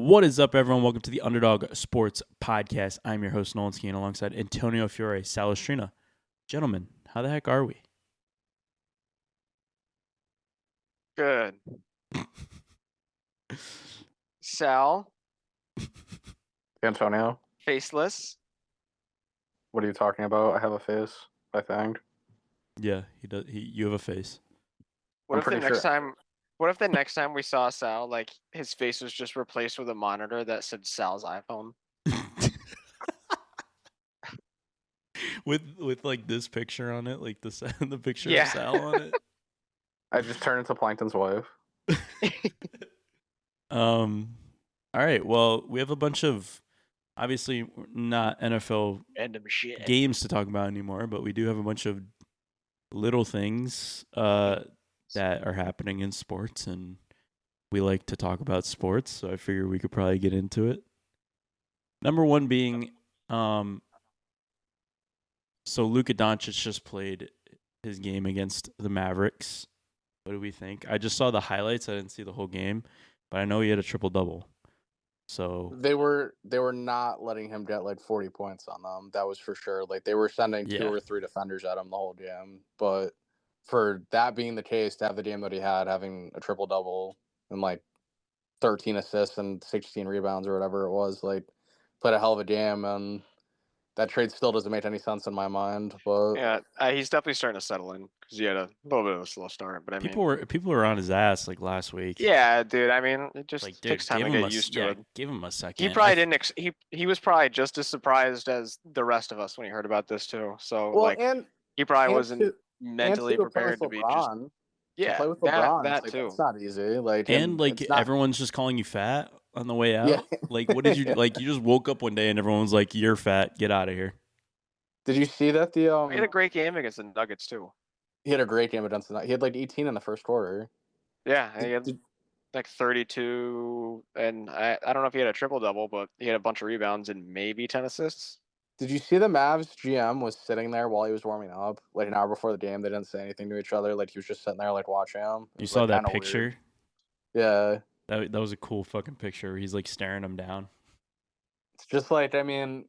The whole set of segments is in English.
What is up, everyone? Welcome to the Underdog Sports Podcast. I'm your host, Nolan Skeen, alongside Antonio Fiore, Salestrina. Gentlemen, how the heck are we? Good. Sal, Antonio, faceless. what are you talking about? I have a face, I think. Yeah, he does. You have a face. What I'm if the pretty next sure- time? What if the next time we saw Sal, like his face was just replaced with a monitor that said Sal's iPhone? with like this picture on it, like the picture Yeah. of Sal on it. I just turned into Plankton's wife. All right. Well, we have a bunch of obviously not NFL Random shit. games to talk about anymore, but we do have a bunch of little things that are happening in sports, and we like to talk about sports, so I figure we could probably get into it. Number one being, so Luka Doncic just played his game against the Mavericks. What do we think? I just saw the highlights. I didn't see the whole game, but I know he had a triple-double. So They were not letting him get like 40 points on them. That was for sure. Like they were sending two or three defenders at him the whole game. But for that being the case, to have the game that he had, having a triple-double and like 13 assists and 16 rebounds or whatever it was, like played a hell of a game, and that trade still doesn't make any sense in my mind. But Yeah, he's definitely starting to settle in because he had a little bit of a slow start. But I mean, people were on his ass like last week. yeah, dude. I mean, it just Like, takes time to get used to it. Give him a second. He probably didn't. He was probably just as surprised as the rest of us when he heard about this too. So he probably wasn't mentally prepared to be just. Yeah, to play with LeBron, that like, too. It's not easy. Like, and like everyone's just calling you fat on the way out. Yeah. Like, what did you like? You just woke up one day and everyone's like, "You're fat. Get out of here." Did you see that He had a great game against the Nuggets too. He had a great game against the Nuggets. He had like 18 in the first quarter. Yeah, he had like 32, and I don't know if he had a triple-double, but he had a bunch of rebounds and maybe 10 assists. Did you see the Mavs GM was sitting there while he was warming up, like an hour before the game? They didn't say anything to each other. Like he was just sitting there, like watching him. You saw that picture? Weird. Yeah. That was a cool fucking picture where he's like staring him down. It's just like, I mean,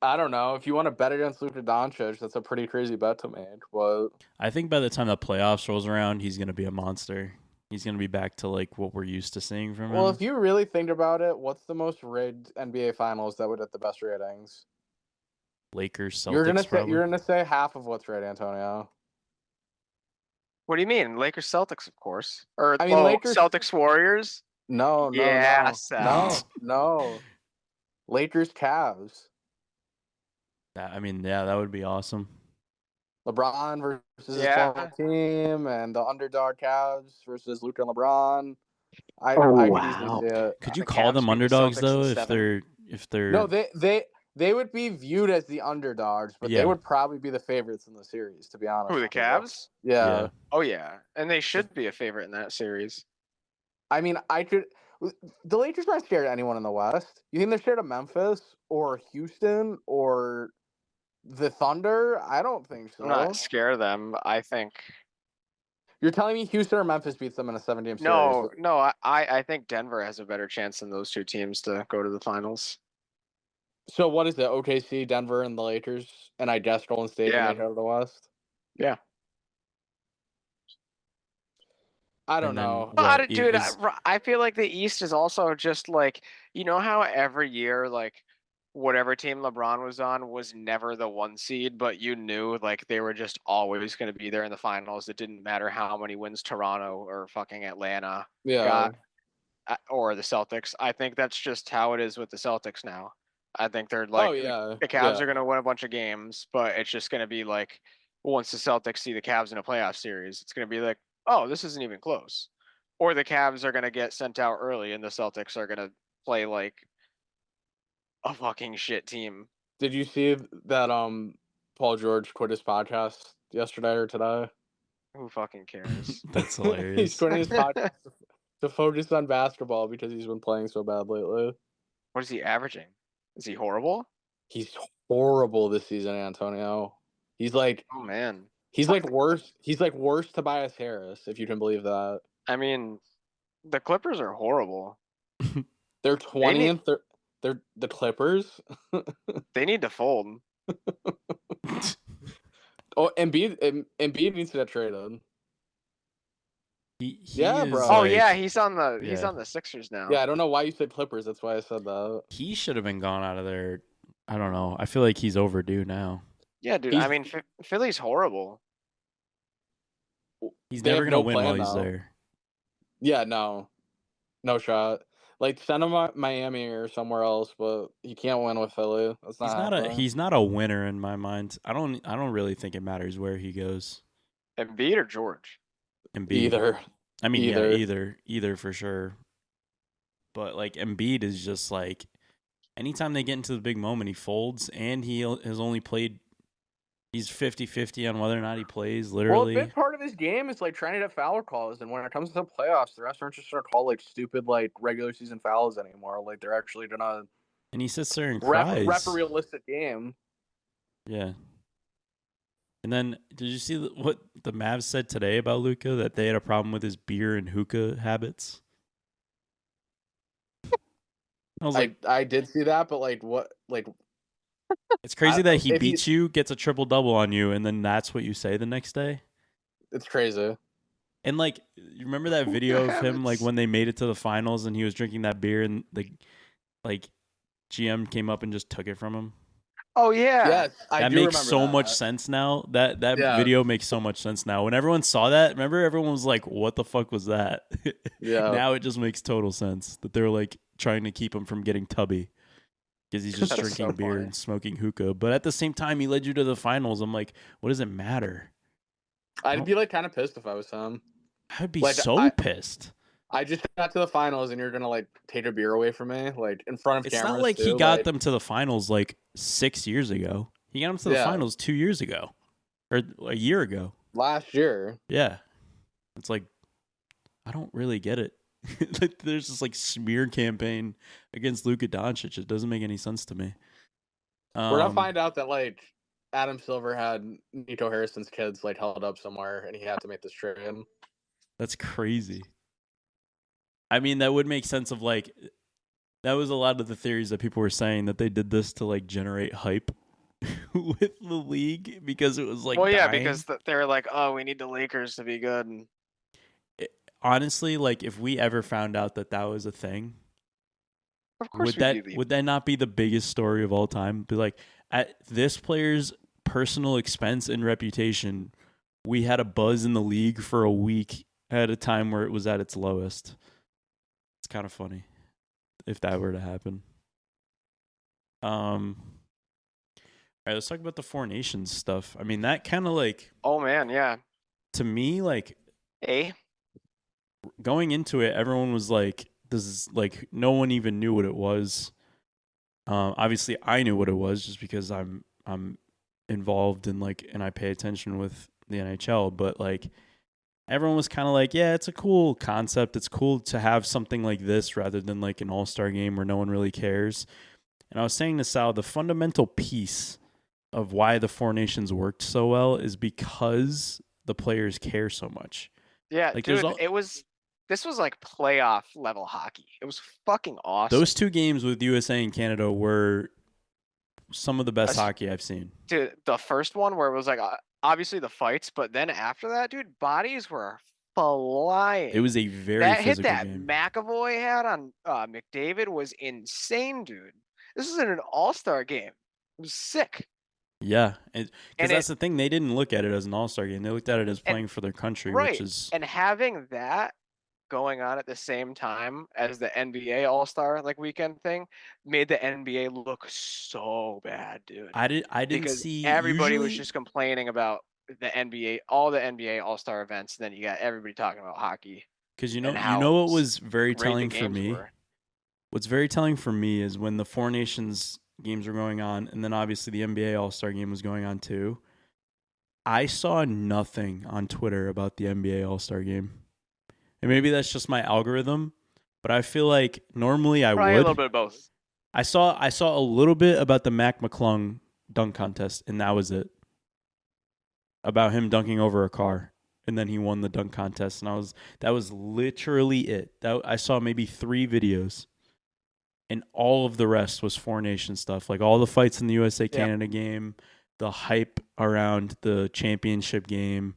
I don't know. If you want to bet against Luka Doncic, that's a pretty crazy bet to make. But I think by the time the playoffs rolls around, he's gonna be a monster. He's gonna be back to like what we're used to seeing from him. Well, if you really think about it, what's the most rigged NBA Finals that would get the best ratings? Lakers, Celtics. You're gonna say half of what's right, Antonio. What do you mean? Lakers, Celtics, of course. Or I mean, Lakers, Celtics, Warriors. No. Lakers, Cavs. That would be awesome. LeBron versus his former team, and the underdog Cavs versus Luka and LeBron. I could easily see it. Could you call them underdogs though? If they're no, they would be viewed as the underdogs, but they would probably be the favorites in the series, to be honest. Who, the Cavs? Yeah. Oh yeah, and they should be a favorite in that series. I mean, the Lakers aren't scared of anyone in the West. You think they're scared of Memphis or Houston or the Thunder? I don't think so. I'm not scared of them. I think. You're telling me Houston or Memphis beats them in a 7-game series? No. I think Denver has a better chance than those two teams to go to the finals. So what is it? OKC, Denver, and the Lakers, and I guess Golden State to make out of the West? Yeah. I don't know. Dude, I feel like the East is also just like, you know how every year, like, whatever team LeBron was on was never the 1 seed, but you knew like they were just always going to be there in the finals. It didn't matter how many wins Toronto or fucking Atlanta got, or the Celtics. I think that's just how it is with the Celtics now. I think they're like, the Cavs are going to win a bunch of games, but it's just going to be like, once the Celtics see the Cavs in a playoff series, it's going to be like, oh, this isn't even close. Or the Cavs are going to get sent out early and the Celtics are going to play like a fucking shit team. Did you see that Paul George quit his podcast yesterday or today? Who fucking cares? That's hilarious. He's quitting his podcast to focus on basketball because he's been playing so bad lately. What is he averaging? Is he horrible? He's horrible this season, Antonio. He's like, oh man. He's like worse. He's like worse Tobias Harris, if you can believe that. I mean, the Clippers are horrible. They're 20 and they're the Clippers. They need to fold. Oh, Embiid needs to get traded. He Yeah, is bro. Oh like, yeah, he's on the yeah. Sixers now. Yeah, I don't know why you said Clippers. That's why I said that. He should have been gone out of there. I don't know. I feel like he's overdue now. Yeah, dude. I mean, Philly's horrible. He's They never have gonna no win while plan he's now. there. Yeah, no shot. Like send him to Miami or somewhere else, but he can't win with Philly. That's not happening. He's not a winner in my mind. I don't really think it matters where he goes. Embiid or George? Embiid. Either. I mean, yeah, either for sure. But like Embiid is just like, anytime they get into the big moment, he folds, and he has only played. He's 50-50 on whether or not he plays. Literally, Well, a big part of his game is like trying to get foul calls, and when it comes to the playoffs, the refs aren't just gonna call like stupid like regular season fouls anymore. Like they're actually gonna. And he sits there and cries. Ref a realistic game. Yeah. And then, did you see what the Mavs said today about Luka? That they had a problem with his beer and hookah habits. I was like, I did see that, but like what, like. It's crazy that he beats you, gets a triple double on you, and then that's what you say the next day. It's crazy. And like, you remember that video of him like when they made it to the finals and he was drinking that beer and the like GM came up and just took it from him? Oh yeah. Yes, that makes so much sense now. That video makes so much sense now. When everyone saw that, remember everyone was like, "What the fuck was that?" Yeah. Now it just makes total sense that they're like trying to keep him from getting Tubby because he's just drinking beer and smoking hookah. But at the same time, he led you to the finals. I'm like, what does it matter? I'd be like kind of pissed if I was him. I'd be so pissed. I just got to the finals and you're gonna like take a beer away from me, like in front of cameras. It's not like he got them to the finals like 6 years ago. He got them to the finals 2 years ago, or a year ago. Last year. Yeah, it's like I don't really get it. There's this like smear campaign against Luka Doncic. It doesn't make any sense to me. We're gonna find out that like Adam Silver had Nico Harrison's kids like held up somewhere, and he had to make this trade. That's crazy. I mean, that would make sense of like, that was a lot of the theories that people were saying that they did this to like generate hype with the league because it was like, well, yeah, because they were like, oh, we need the Lakers to be good. And honestly, like if we ever found out that was a thing, of course, would that not be the biggest story of all time? Be like, at this player's personal expense and reputation, we had a buzz in the league for a week at a time where it was at its lowest. It's kind of funny if that were to happen. All right, let's talk about the Four Nations stuff. I mean, that kind of like, oh man, yeah. To me, like, going into it, everyone was like, "This is like," no one even knew what it was. Obviously, I knew what it was just because I'm involved in like, and I pay attention with the NHL, but like. Everyone was kind of like, yeah, it's a cool concept. It's cool to have something like this rather than like an all-star game where no one really cares. And I was saying to Sal, the fundamental piece of why the Four Nations worked so well is because the players care so much. Yeah, like, dude, this was like playoff level hockey. It was fucking awesome. Those two games with USA and Canada were some of the best hockey I've seen. Dude, the first one where it was like obviously the fights, but then after that, dude, bodies were flying. It was a very hit that game. McAvoy had on McDavid was insane, dude. This is an all-star game. It was sick. Yeah, because that's the thing. They didn't look at it as an all-star game. They looked at it as playing for their country, right. Which is and having that going on at the same time as the NBA All-Star like weekend thing made the NBA look so bad, dude. I didn't see everybody was just complaining about the NBA, all the NBA All-Star events, and then you got everybody talking about hockey. Because you know what was very telling for me? What's very telling for me is when the Four Nations games were going on, and then obviously the NBA All-Star game was going on too. I saw nothing on Twitter about the NBA All-Star game. And maybe that's just my algorithm, but I feel like normally I would. A little bit of both. I saw a little bit about the Mac McClung dunk contest, and that was it. About him dunking over a car, and then he won the dunk contest, and that was literally it. I saw maybe 3 videos. and all of the rest was Four Nation stuff. Like all the fights in the USA Canada game, the hype around the championship game.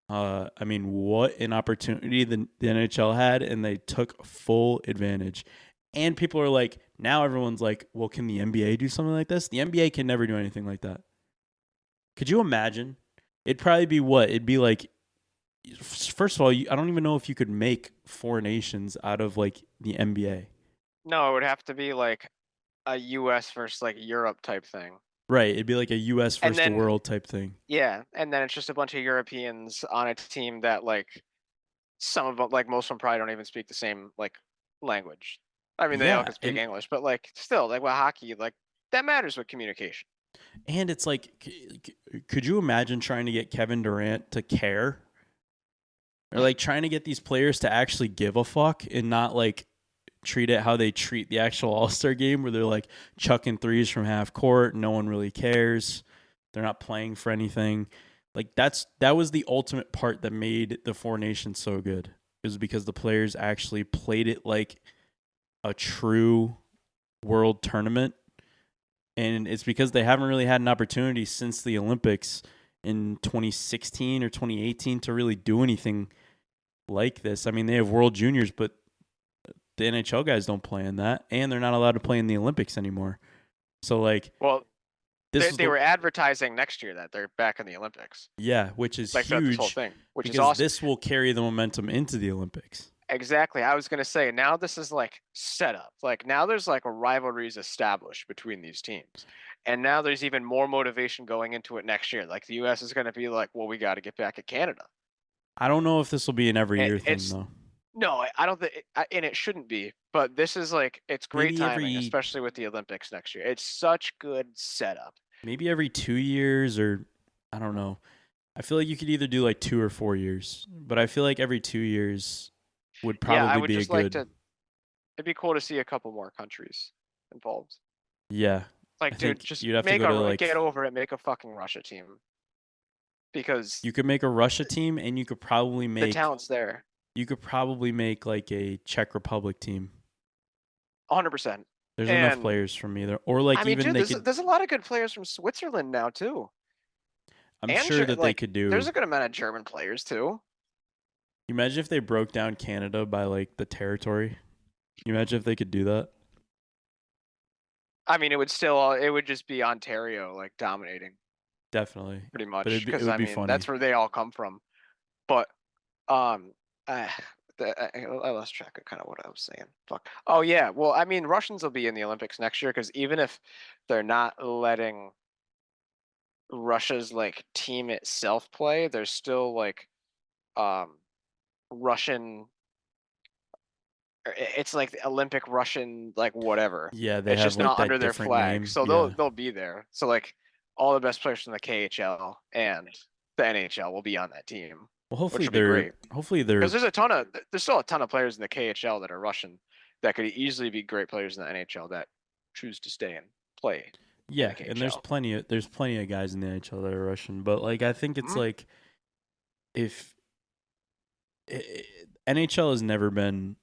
I mean, what an opportunity the NHL had, and they took full advantage. And people are like, now everyone's like, well, can the NBA do something like this? The NBA can never do anything like that. Could you imagine? It'd probably be what? It'd be like, first of all, I don't even know if you could make Four Nations out of like the NBA. No, it would have to be like a U.S. versus like Europe type thing. Right. It'd be like a U.S. versus the world type thing. Yeah, and then it's just a bunch of Europeans on a team that like some of them, like most of them probably don't even speak the same like language. I mean, they all can speak English, but like still, like with hockey, like that matters with communication. And it's like, could you imagine trying to get Kevin Durant to care? Or like trying to get these players to actually give a fuck and not like treat it how they treat the actual All-Star game, where they're like chucking threes from half court. No one really cares. They're not playing for anything. Like that was the ultimate part that made the Four Nations so good. It was because the players actually played it like a true world tournament. And it's because they haven't really had an opportunity since the Olympics in 2016 or 2018 to really do anything like this. I mean, they have World Juniors, but the NHL guys don't play in that, and they're not allowed to play in the Olympics anymore. So, like, well, they were advertising next year that they're back in the Olympics. Yeah, which is like huge. This whole thing, which is awesome. This will carry the momentum into the Olympics. Exactly. I was gonna say now this is like set up. Like now there's like a rivalries established between these teams, and now there's even more motivation going into it next year. Like the U.S. is gonna be like, well, we got to get back at Canada. I don't know if this will be an every year thing though. No, I don't think, and it shouldn't be. But this is like, it's great timing, especially with the Olympics next year. It's such good setup. Maybe every 2 years, or I don't know. I feel like you could either do like 2 or 4 years, but I feel like every 2 years would probably be a good. It'd be cool to see a couple more countries involved. Yeah. Like, dude, just get over it. Make a fucking Russia team. Because you could make a Russia team, and you could probably make the talent's there. You could probably make like a Czech Republic team. 100%. There's enough players from either, or like, I mean, even dude, there's a lot of good players from Switzerland now too. I'm sure that they could do. There's a good amount of German players too. You imagine if they broke down Canada by like the territory. You imagine if they could do that. I mean, it would just be Ontario like dominating. Definitely. Pretty much, because I mean funny. That's where they all come from. But I lost track of kind of what I was saying. Fuck. Oh yeah. Well, I mean, Russians will be in the Olympics next year because even if they're not letting Russia's like team itself play, there's still like Russian. It's like the Olympic Russian, like whatever. Yeah, it's just like not under their flag, name. so they'll be there. So like all the best players from the KHL and the NHL will be on that team. Well, hopefully they're because there's still a ton of players in the KHL that are Russian that could easily be great players in the NHL that choose to stay and play. Yeah, and there's plenty of guys in the NHL that are Russian, but like I think it's like if NHL has never been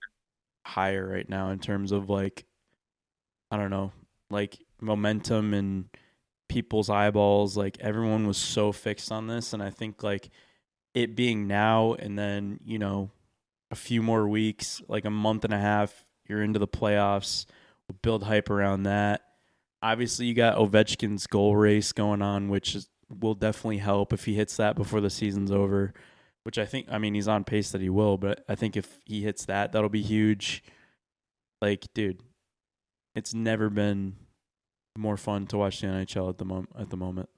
higher right now in terms of like, I don't know, like momentum and people's eyeballs. Like everyone was so fixed on this, and I think like it being now and then, you know, a few more weeks, like a month and a half, you're into the playoffs. We'll build hype around that. Obviously, you got Ovechkin's goal race going on, which will definitely help if he hits that before the season's over, which I mean, he's on pace that he will, but I think if he hits that, that'll be huge. Like, dude, it's never been more fun to watch the NHL at the moment.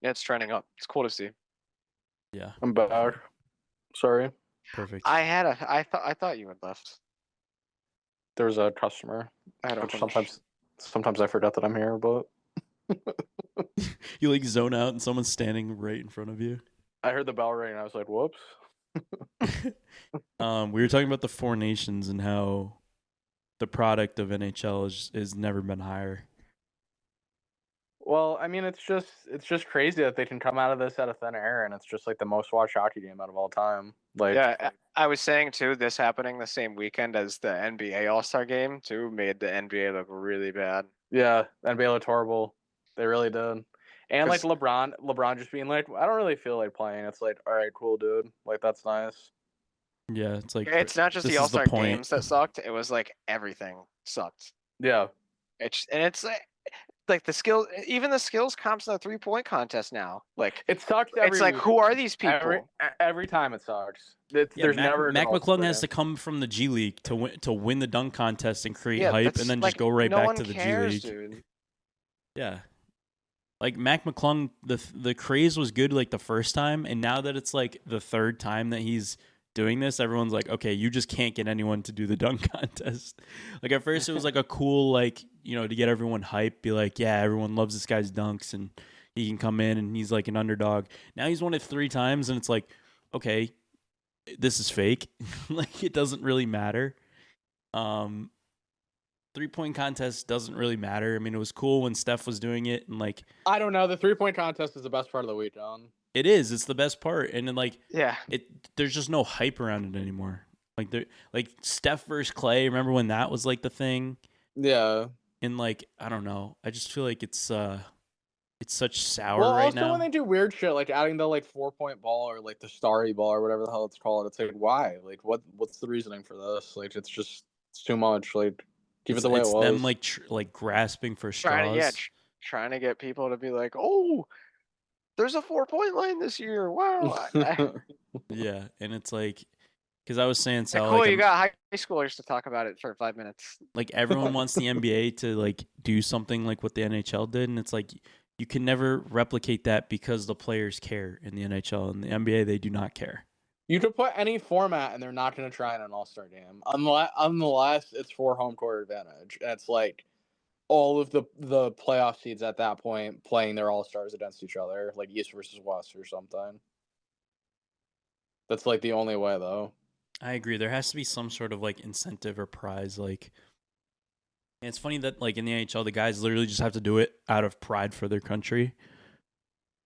Yeah, it's trending up. It's cool to see. Yeah. I'm back. Sorry. Perfect. I thought you had left. There was a customer. Sometimes I forget that I'm here, but you like zone out and someone's standing right in front of you. I heard the bell ring and I was like, whoops. We were talking about the Four Nations and how the product of NHL has never been higher. Well, I mean, it's just crazy that they can come out of this out of thin air, and it's just like the most watched hockey game out of all time. Like, Yeah, I was saying too, this happening the same weekend as the NBA All-Star game too made the NBA look really bad. yeah, NBA looked horrible. They really did. And like 'Cause LeBron just being like, I don't really feel like playing. It's like, all right, cool, dude. Like, that's nice. Yeah, it's like it's not just this the is the All-Star point. games that sucked. It was like everything sucked. Yeah. It's like the skill, even the skills comps in the 3-point contest now. Like It sucks every it's like, week. who are these people? Every time it sucks. There's Mac, never Mac McClung has to come from the G League to win the dunk contest and create hype, and then like, just go right no back one to the cares, G League. dude. Yeah, like Mac McClung, the craze was good like the first time, and now that it's like the third time that he's doing this, everyone's like, okay, you just can't get anyone to do the dunk contest. Like at first it was like a cool, like, you know, to get everyone hyped, be like, yeah, everyone loves this guy's dunks and he can come in and he's like an underdog. Now he's won it 3 times and it's like, okay, this is fake. Like it doesn't really matter. 3-point contest doesn't really matter. I mean, it was cool when Steph was doing it, and like, I don't know. The 3-point contest is the best part of the week, John. It is. It's the best part, and then like, yeah, there's just no hype around it anymore. Like Steph versus Clay. Remember when that was like the thing? Yeah. And like, I don't know. I just feel like it's such sour well, right also now. When they do weird shit like adding the like 4-point ball or like the starry ball or whatever the hell it's called, it's like, why? Like, what's the reasoning for this? Like, it's too much. Like, keep it the way it was. It's them like grasping for straws. Trying to get people to be like, oh, there's a 4-point line this year. Wow. Yeah, and it's like, because I was saying, so cool, like, you got high schoolers to talk about it for 5 minutes. Like everyone wants the NBA to like do something like what the NHL did, and it's like you can never replicate that because the players care in the NHL and the NBA. They do not care. You could put any format, and they're not going to try in an All-Star game unless it's for home court advantage. And it's like all of the playoff seeds at that point playing their All-Stars against each other, like East versus West or something. That's like the only way, though. I agree. There has to be some sort of like incentive or prize. Like, and it's funny that like in the NHL, the guys literally just have to do it out of pride for their country.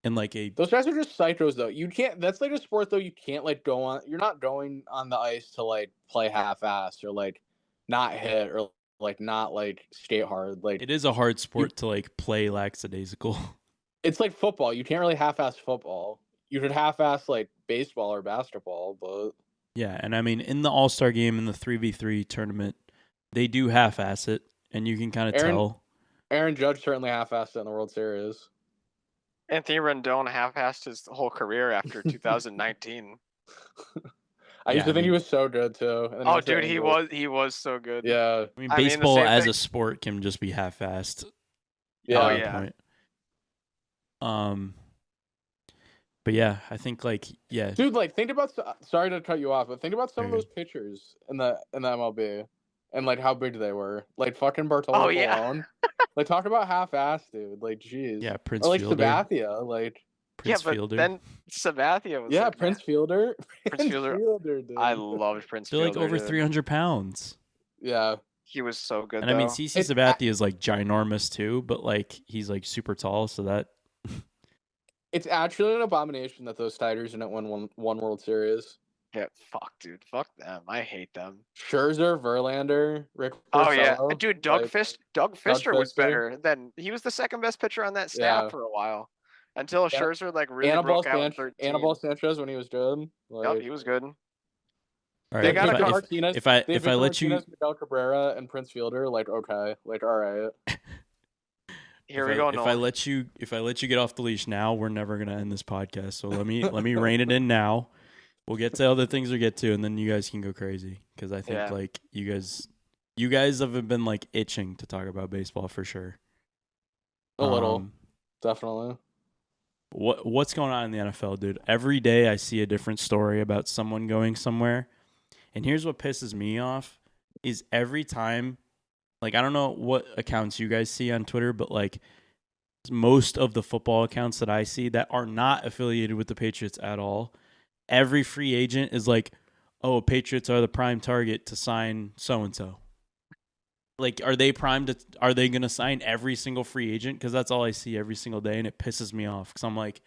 And like those guys are just psychos, though. You can't. That's like a sport, though. You can't like go on. You're not going on the ice to like play half-assed or like not hit or like not like skate hard. Like, it is a hard sport to like play lackadaisical. It's like football. You can't really half-ass football. You could half-ass like baseball or basketball, but yeah. And I mean, in the All-Star game in the 3v3 tournament, they do half-ass it, and you can kind of tell. Aaron Judge certainly half-assed it in the World Series. Anthony Rendon half-assed his whole career after 2019. I used to think he was so good too. Oh, dude, he was so good. Yeah, I mean, baseball as a sport can just be half-assed. Yeah. Oh yeah. But yeah, I think like dude, like think about. Sorry to cut you off, but think about some of those pitchers in the MLB, and like how big they were. Like fucking Bartolo Colon. Like talk about half-ass, dude. Like jeez. Yeah, Prince or like Fielder. Sabathia, like. Prince Fielder. Then Sabathia was like, Prince Fielder. Prince Fielder, dude. I loved Prince Fielder. They're like over 300 pounds. Yeah. He was so good. And I mean, CC Sabathia is like ginormous too, but like he's like super tall, so that. It's actually an abomination that those Tigers didn't win one World Series. Yeah, fuck, dude. Fuck them. I hate them. Scherzer, Verlander, Rick Porcello. Oh, yeah. Dude, Doug Fister was better than... He was the second best pitcher on that staff for a while. Until Scherzer, like, really broke out in 13. Anibal Sanchez when he was good. Like, yep, he was good. All right, they got Martinez. If I let you... Miguel Cabrera and Prince Fielder, like, okay. Like, all right. Here we go. If I let you get off the leash now, we're never gonna end this podcast. So let me rein it in now. We'll get to other things we get to, and then you guys can go crazy because I think like you guys have been like itching to talk about baseball for sure. A little, definitely. What's going on in the NFL, dude? Every day I see a different story about someone going somewhere, and here's what pisses me off: is every time. Like, I don't know what accounts you guys see on Twitter, but, like, most of the football accounts that I see that are not affiliated with the Patriots at all, every free agent is like, oh, Patriots are the prime target to sign so-and-so. like, are they primed? Are they going to sign every single free agent? Because that's all I see every single day, and it pisses me off. Because I'm like,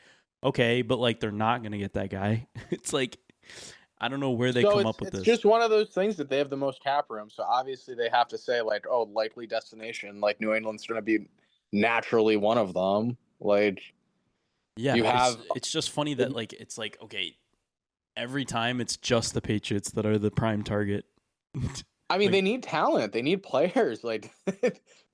okay, but like they're not going to get that guy. It's like I don't know where they come up with this. It's just one of those things that they have the most cap room. So obviously they have to say like, oh, likely destination. Like New England's going to be naturally one of them. Like, yeah, it's just funny that like it's like okay, every time it's just the Patriots that are the prime target. I mean, like, they need talent. They need players. Like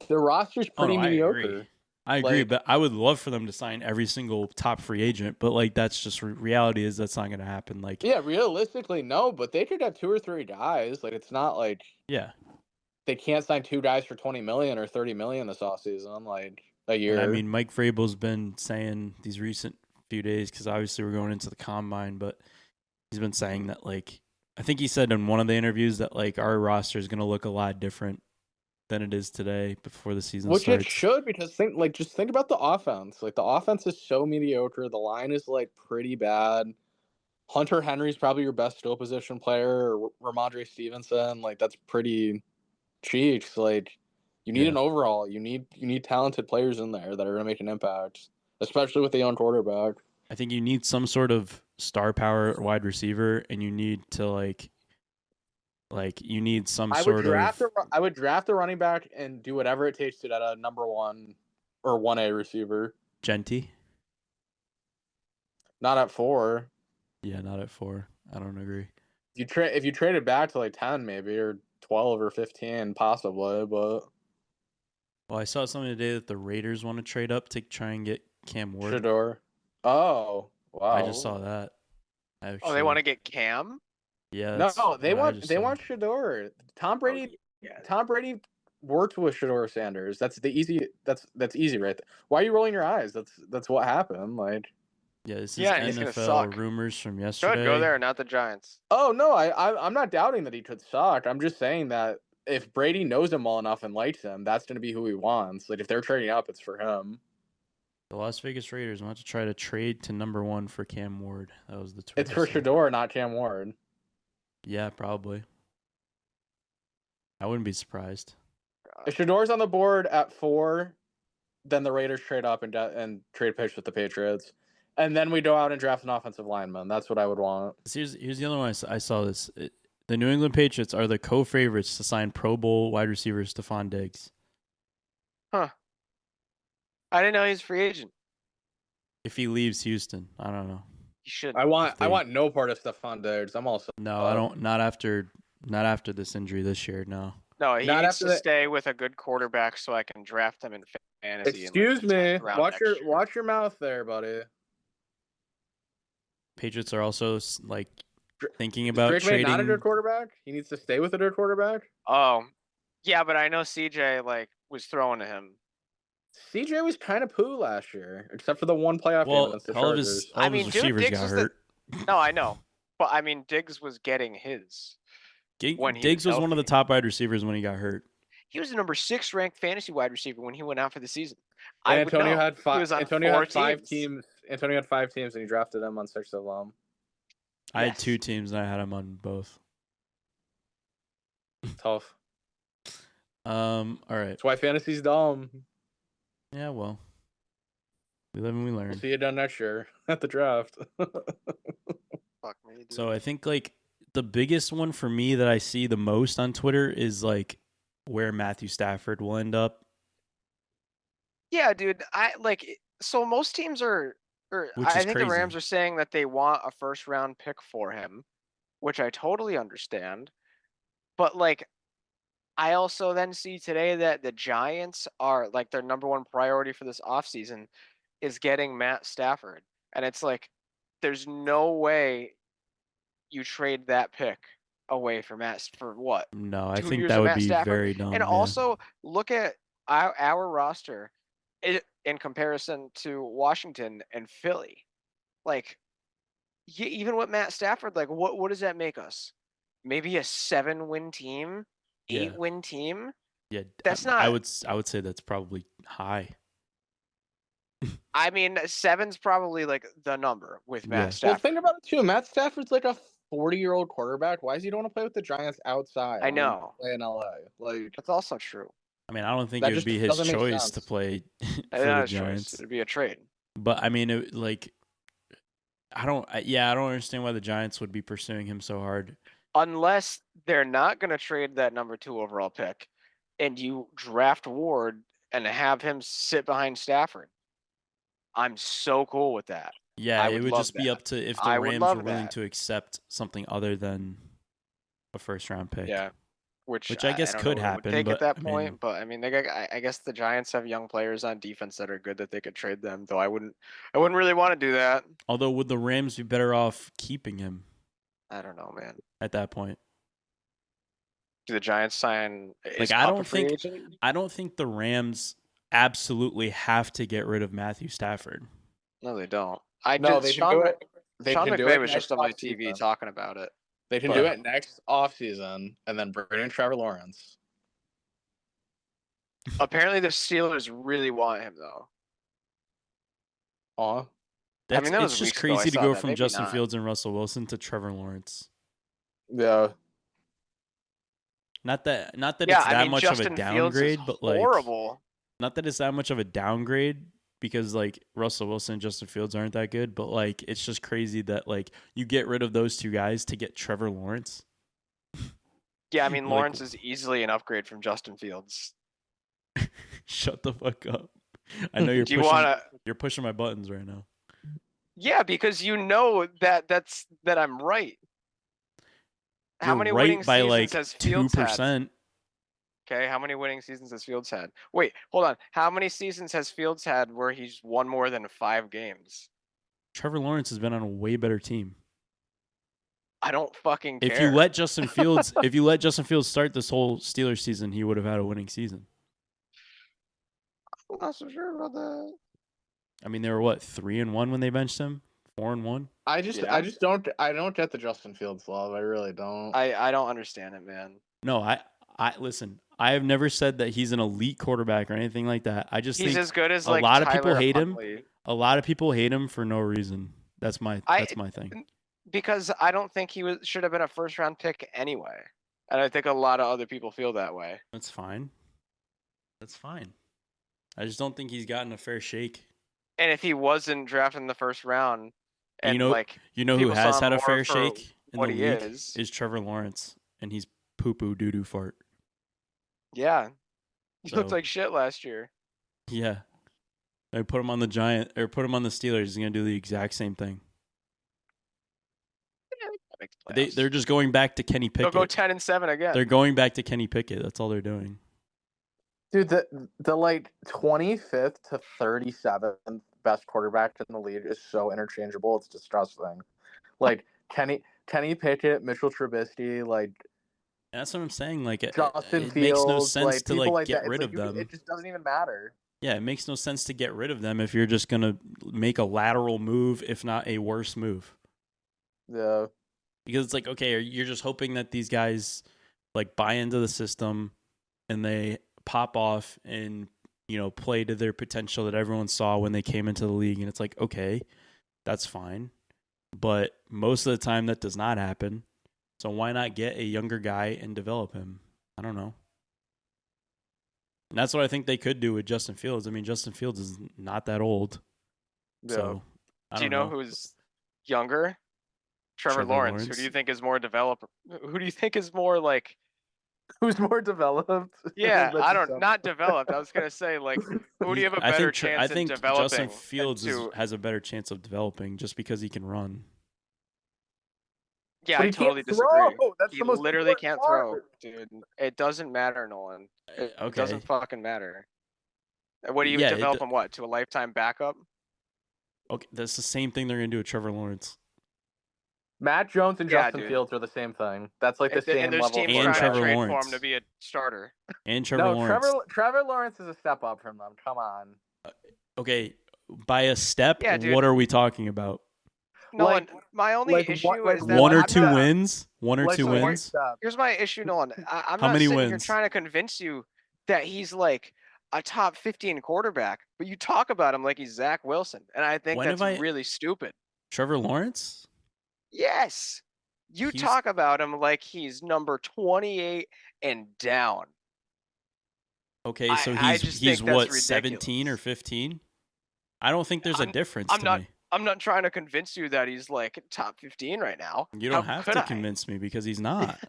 the roster's pretty mediocre. I agree, but I would love for them to sign every single top free agent. But like that's just reality is that's not going to happen. Like yeah, realistically, no. But they could have 2 or 3 guys. Like it's not like they can't sign 2 guys for $20 million or $30 million this offseason. Like a year. And I mean, Mike Vrabel's been saying these recent few days because obviously we're going into the combine, but he's been saying that like I think he said in one of the interviews that like our roster is going to look a lot different than it is today before the season starts. Which it should, because just think about the offense. Like the offense is so mediocre. The line is like pretty bad. Hunter Henry's probably your best skill position player, or Ramondre Stevenson. Like that's pretty cheeks. Like you need an overhaul. You need talented players in there that are going to make an impact, especially with the young quarterback. I think you need some sort of star power wide receiver, and you need to like you need some I would draft a running back and do whatever it takes to get a number 1 or 1A receiver. Genty? Not at 4. Yeah, not at 4. I don't agree. If you trade it back to like 10 maybe, or 12 or 15 possibly, but well, I saw something today that the Raiders want to trade up to try and get Cam Ward. Shador. Oh, wow. I just saw that. Actually. Oh, they want to get Cam? Yeah. No, they want Shador. Tom Brady worked with Shador Sanders. That's easy right there. Why are you rolling your eyes? That's what happened. Like yeah, this is NFL rumors from yesterday. Should go there, not the Giants. Oh no, I'm not doubting that he could suck. I'm just saying that if Brady knows him well enough and likes him, that's going to be who he wants. Like if they're trading up, it's for him. The Las Vegas Raiders want to try to trade to number 1 for Cam Ward. That was the tweet. It's for Shador, not Cam Ward. Yeah, probably. I wouldn't be surprised. If Shador's on the board at 4, then the Raiders trade up and trade picks with the Patriots. And then we go out and draft an offensive lineman. That's what I would want. Here's the other one I saw this. The New England Patriots are the co-favorites to sign Pro Bowl wide receiver Stephon Diggs. Huh. I didn't know he was a free agent. If he leaves Houston, I don't know. He should. I want no part of Stephon Diggs. I'm also I don't. Not after this injury this year. No. No, he needs to stay with a good quarterback so I can draft him in fantasy. Excuse me. Watch your mouth there, buddy. Patriots are also like thinking about trading. Not a good quarterback. He needs to stay with a good quarterback. Oh, yeah, but I know CJ was throwing to him. CJ was kind of poo last year, except for the one playoff game against the Chargers. All of his receivers got hurt. No, I know, but I mean, Diggs was getting his. Diggs was one of the top wide receivers when he got hurt. He was the number 6 ranked fantasy wide receiver when he went out for the season. And Antonio had 5 teams. Antonio had 5 teams, and he drafted him on 6 of them. I had 2 teams, and I had him on both. Tough. All right. That's why fantasy's dumb. Yeah, well, we live and we learn. We'll see you done next year at the draft. Fuck me, dude. So I think like the biggest one for me that I see the most on Twitter is like where Matthew Stafford will end up. Yeah, dude. So most teams I think crazy. The Rams are saying that they want a first-round pick for him, which I totally understand. But like, I also then see today that the Giants are like their number 1 priority for this offseason is getting Matt Stafford. And it's like, there's no way you trade that pick away for what? No, I think that would be Stafford? Very dumb. And also look at our roster in comparison to Washington and Philly. Like, even with Matt Stafford, like what does that make us? Maybe a 7-win team? 8-win team? Yeah, that's not. I would say that's probably high. I mean, 7's probably like the number with Matt Stafford. Well, think about it too. Matt Stafford's like a 40-year-old quarterback. Why does he don't want to play with the Giants outside? I know. Play in LA. Like, That's also true. I mean, I don't think That it would just be his doesn't make choice sense. to play for Not the his choice. Giants. It'd be a trade. But I mean, I don't understand why the Giants would be pursuing him so hard. Unless they're not going to trade that number 2 overall pick, and you draft Ward and have him sit behind Stafford. I'm so cool with that. Yeah, I it would would love just be that. up to if the I would Rams love were willing that. to accept something other than a first-round pick. Yeah, which I guess don't could know what it would happen, take but, at that I point. mean- But I mean, I guess the Giants have young players on defense that are good that they could trade them. Though I wouldn't really want to do that. Although, would the Rams be better off keeping him I don't know, man. at that point? Do the Giants sign? Is Like, I Kupp a don't free think agent? I don't think the Rams absolutely have to get rid of Matthew Stafford. No, they don't. no, they Sean do it. They Sean can do McVay it was just next on my TV offseason. talking about it. They can do it next offseason and then bring in Trevor Lawrence. Apparently, the Steelers really want him, though. That was it's just weeks ago I crazy to saw go that. from Maybe Justin not. Fields and Russell Wilson to Trevor Lawrence. Yeah. Not that Yeah, it's that much Justin of a Fields is downgrade, but like horrible. not that it's that much of a downgrade because like Russell Wilson and Justin Fields aren't that good, but like it's just crazy that like you get rid of those two guys to get Trevor Lawrence. Yeah, I mean Like- Lawrence is easily an upgrade from Justin Fields. Shut the fuck up. I know Do you want to? you're pushing my buttons right now. Yeah, because you know that I'm right. How You're many right winning by seasons like has Fields had? 2%. Okay, how many winning seasons has Fields had? Wait, hold on. How many seasons has Fields had where he's won more than 5 games? Trevor Lawrence has been on a way better team. I don't fucking care. If you let Justin Fields start this whole Steelers season, he would have had a winning season. I'm not so sure about that. I mean, they were what, 3-1 when they benched him? 4-1? I just don't get the Justin Fields love. I really don't. I don't understand it, man. No, I listen. I have never said that he's an elite quarterback or anything like that. I just He's think as good as a like lot of Tyler people hate him. Huntley. A lot of people hate him for no reason. That's my thing. Because I don't think he should have been a first round pick anyway. And I think a lot of other people feel that way. That's fine. I just don't think he's gotten a fair shake. And if he wasn't drafted in the first round, and you know who people has saw had him a fair more for shake in the what he league is Trevor Lawrence, and he's poo-poo doo-doo fart. Yeah. He looked So- like shit last year. Yeah. I put him on the Steelers. He's gonna do the exact same thing. They're just going back to Kenny They'll Pickett. go 10-7 again. They're going back to Kenny Pickett. That's all they're doing. Dude, the like 25th to 37th best quarterback in the league is so interchangeable. It's disgusting. Like Kenny Pickett, Mitchell Trubisky, like That's what I'm saying. Like Justin it Fields, makes no sense like, to people like get that. rid It's of like them. It just doesn't even matter. Yeah, it makes no sense to get rid of them if you're just gonna make a lateral move, if not a worse move. Yeah. Because it's like, okay, you're just hoping that these guys like buy into the system and they pop off and, play to their potential that everyone saw when they came into the league. And it's like, okay, that's fine. But most of the time that does not happen. So why not get a younger guy and develop him? I don't know. And that's what I think they could do with Justin Fields. I mean, Justin Fields is not that old. Yeah. So Do you know who's younger? Trevor Lawrence. Who Lawrence. do you think is more developer? Who do you think is more like? Who's more developed? Yeah, That's I just don't. Not developed. I was gonna say like, who do you have a better chance I think in developing? Justin Fields into- has a better chance of developing just because he can run. Yeah, But I he totally can't throw. disagree. That's He the most literally important can't throw, part. dude. It doesn't matter, Nolan. It Okay. doesn't fucking matter. What do you Yeah, develop him? What to a lifetime backup? Okay, that's the same thing they're gonna do with Trevor Lawrence. Matt Jones and Yeah, Justin dude. Fields are the same thing. That's like the same and there's level. teams And trying Trevor to trade for Lawrence. him to be a starter. And Trevor No, Lawrence. Trevor Lawrence is a step up from them. Come on. Okay, by a step, Yeah, dude. what are we talking about? Nolan, my only issue is that One or I'm two not- wins? One or Like, two so wins? step. Here's my issue, Nolan. I'm How not many sitting here wins? trying to convince you that he's like a top 15 quarterback, but you talk about him like he's Zach Wilson, and I think When that's have I- really stupid. Trevor Lawrence? Yes. You talk about him like he's number 28 and down. Okay, so he's what, 17 or 15? I don't think there's a difference me. I'm not trying to convince you that he's like top 15 right now. You don't have to convince me because he's not.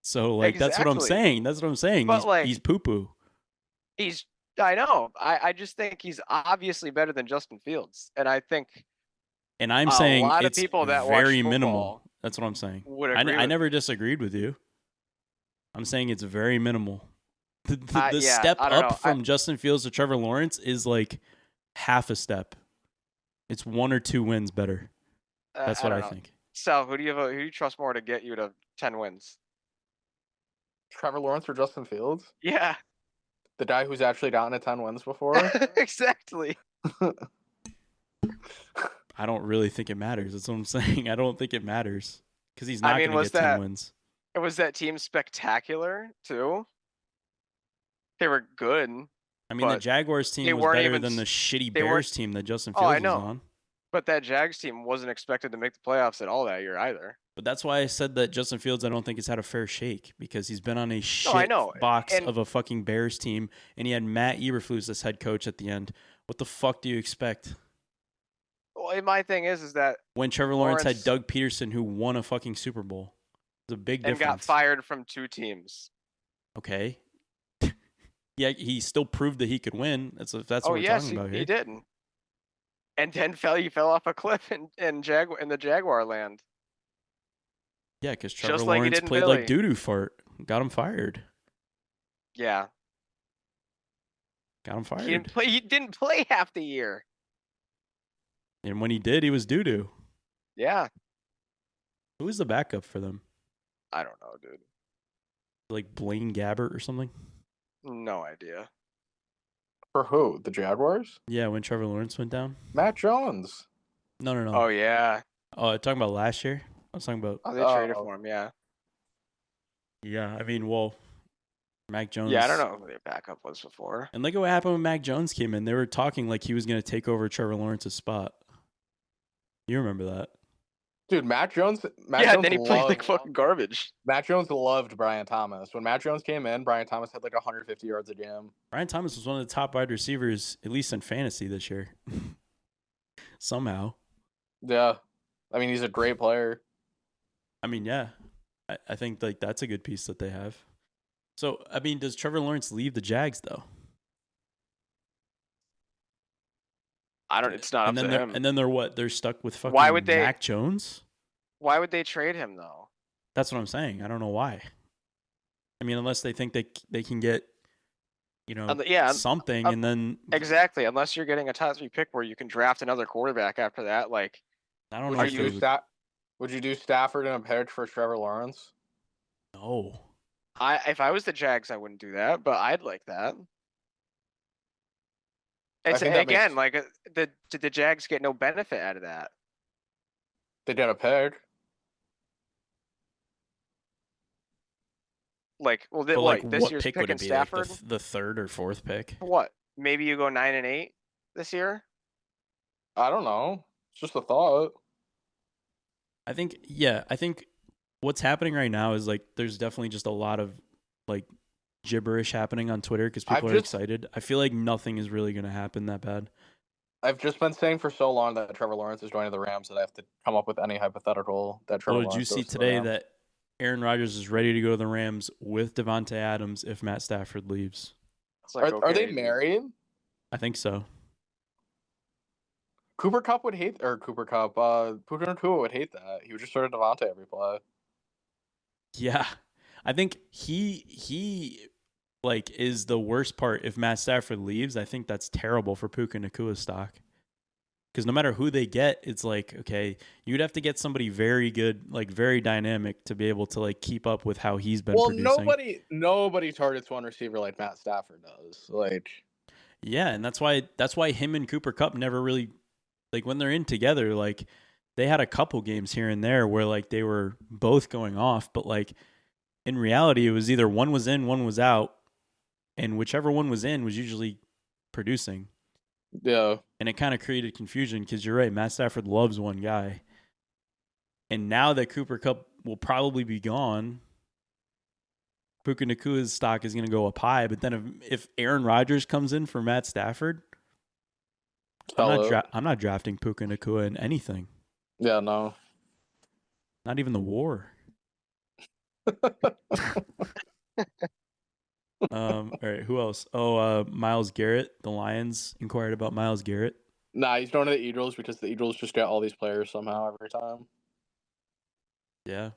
So like exactly. That's what I'm saying. That's what I'm saying. But he's poo-poo. I know. I just think he's obviously better than Justin Fields, and I think. And I'm saying a lot it's of people that very watch minimal. That's what I'm saying. I never disagreed with you. I'm saying it's very minimal. The step up from Justin Fields to Trevor Lawrence is like half a step. It's 1 or 2 wins better. That's what I think. Sal, who do you trust more to get you to 10 wins? Trevor Lawrence or Justin Fields? Yeah. The guy who's actually gotten to 10 wins before? Exactly. I don't really think it matters. That's what I'm saying. I don't think it matters because he's not going to get 10 wins. Was that team spectacular too? They were good. I mean, the Jaguars team was better than the shitty Bears team that Justin Fields was on. But that Jags team wasn't expected to make the playoffs at all that year either. But that's why I said that Justin Fields, I don't think has had a fair shake because he's been on a shit box of a fucking Bears team, and he had Matt Eberflus as head coach at the end. What the fuck do you expect? Well, my thing is that when Trevor Lawrence had Doug Peterson, who won a fucking Super Bowl, it's a big difference. And got fired from 2 teams. Okay. Yeah, he still proved that he could win. That's what we're talking about here. He did. And then he fell off a cliff in the Jaguar land. Yeah, because Trevor Lawrence played like doo-doo fart. Got him fired. Yeah. Got him fired. He didn't play half the year. And when he did, he was doo-doo. Yeah. Who was the backup for them? I don't know, dude. Like Blaine Gabbert or something? No idea. For who? The Jaguars? Yeah, when Trevor Lawrence went down. Matt Jones. No. Oh, yeah. Oh, talking about last year? I was talking about... Oh, they traded for him, yeah. Yeah, I mean, well, Mac Jones... Yeah, I don't know who their backup was before. And look at what happened when Mac Jones came in. They were talking like he was going to take over Trevor Lawrence's spot. You remember that? Dude, Mac Jones and then he played like fucking garbage. Mac Jones loved Brian Thomas. When Mac Jones came in, Brian Thomas had like 150 yards a game. Brian Thomas was one of the top wide receivers, at least in fantasy this year. Somehow. Yeah. I mean, he's a great player. I mean, yeah. I think like that's a good piece that they have. So, I mean, does Trevor Lawrence leave the Jags, though? It's not up to him. And then they're what? They're stuck with fucking Mac Jones? Why would they trade him, though? That's what I'm saying. I don't know why. I mean, unless they think they can get, something, and then... Exactly. Unless you're getting a top 3 pick where you can draft another quarterback after that. Like, I don't know. Would you do Stafford in a pitch for Trevor Lawrence? No. If I was the Jags, I wouldn't do that, but I'd like that. It's, again, did the Jags get no benefit out of that? They got a pick. This year's pick pick in Stafford? Like the 3rd or 4th pick? What? Maybe you go 9-8 this year? I don't know. It's just a thought. I think what's happening right now is like there's definitely just a lot of like gibberish happening on Twitter because people are excited. I feel like nothing is really going to happen that bad. I've just been saying for so long that Trevor Lawrence is joining the Rams that I have to come up with any hypothetical that Trevor Lawrence goes to the Rams. Did you see today that Aaron Rodgers is ready to go to the Rams with Devontae Adams if Matt Stafford leaves? Are they married? I think so. Puka Nacua would hate that. He would just sort of Devontae every play. Yeah. I think he like is the worst part. If Matt Stafford leaves, I think that's terrible for Puka Nacua's stock. Because no matter who they get, it's like, okay, you'd have to get somebody very good, like very dynamic to be able to like keep up with how he's been producing. Nobody targets one receiver like Matt Stafford does. Yeah, and that's why him and Cooper Kupp never really, like when they're in together, like they had a couple games here and there where like they were both going off, but like in reality, it was either one was in, one was out, and whichever one was in was usually producing. Yeah. And it kind of created confusion because you're right, Matt Stafford loves one guy. And now that Cooper Kupp will probably be gone. Puka Nakua's stock is going to go up high, but then if Aaron Rodgers comes in for Matt Stafford, I'm not drafting Puka Nakua in anything. Yeah, no. Not even the war. All right, who else? Oh, Myles Garrett. The Lions inquired about Myles Garrett. Nah, he's going to the Eagles because the Eagles just get all these players somehow every time. Yeah,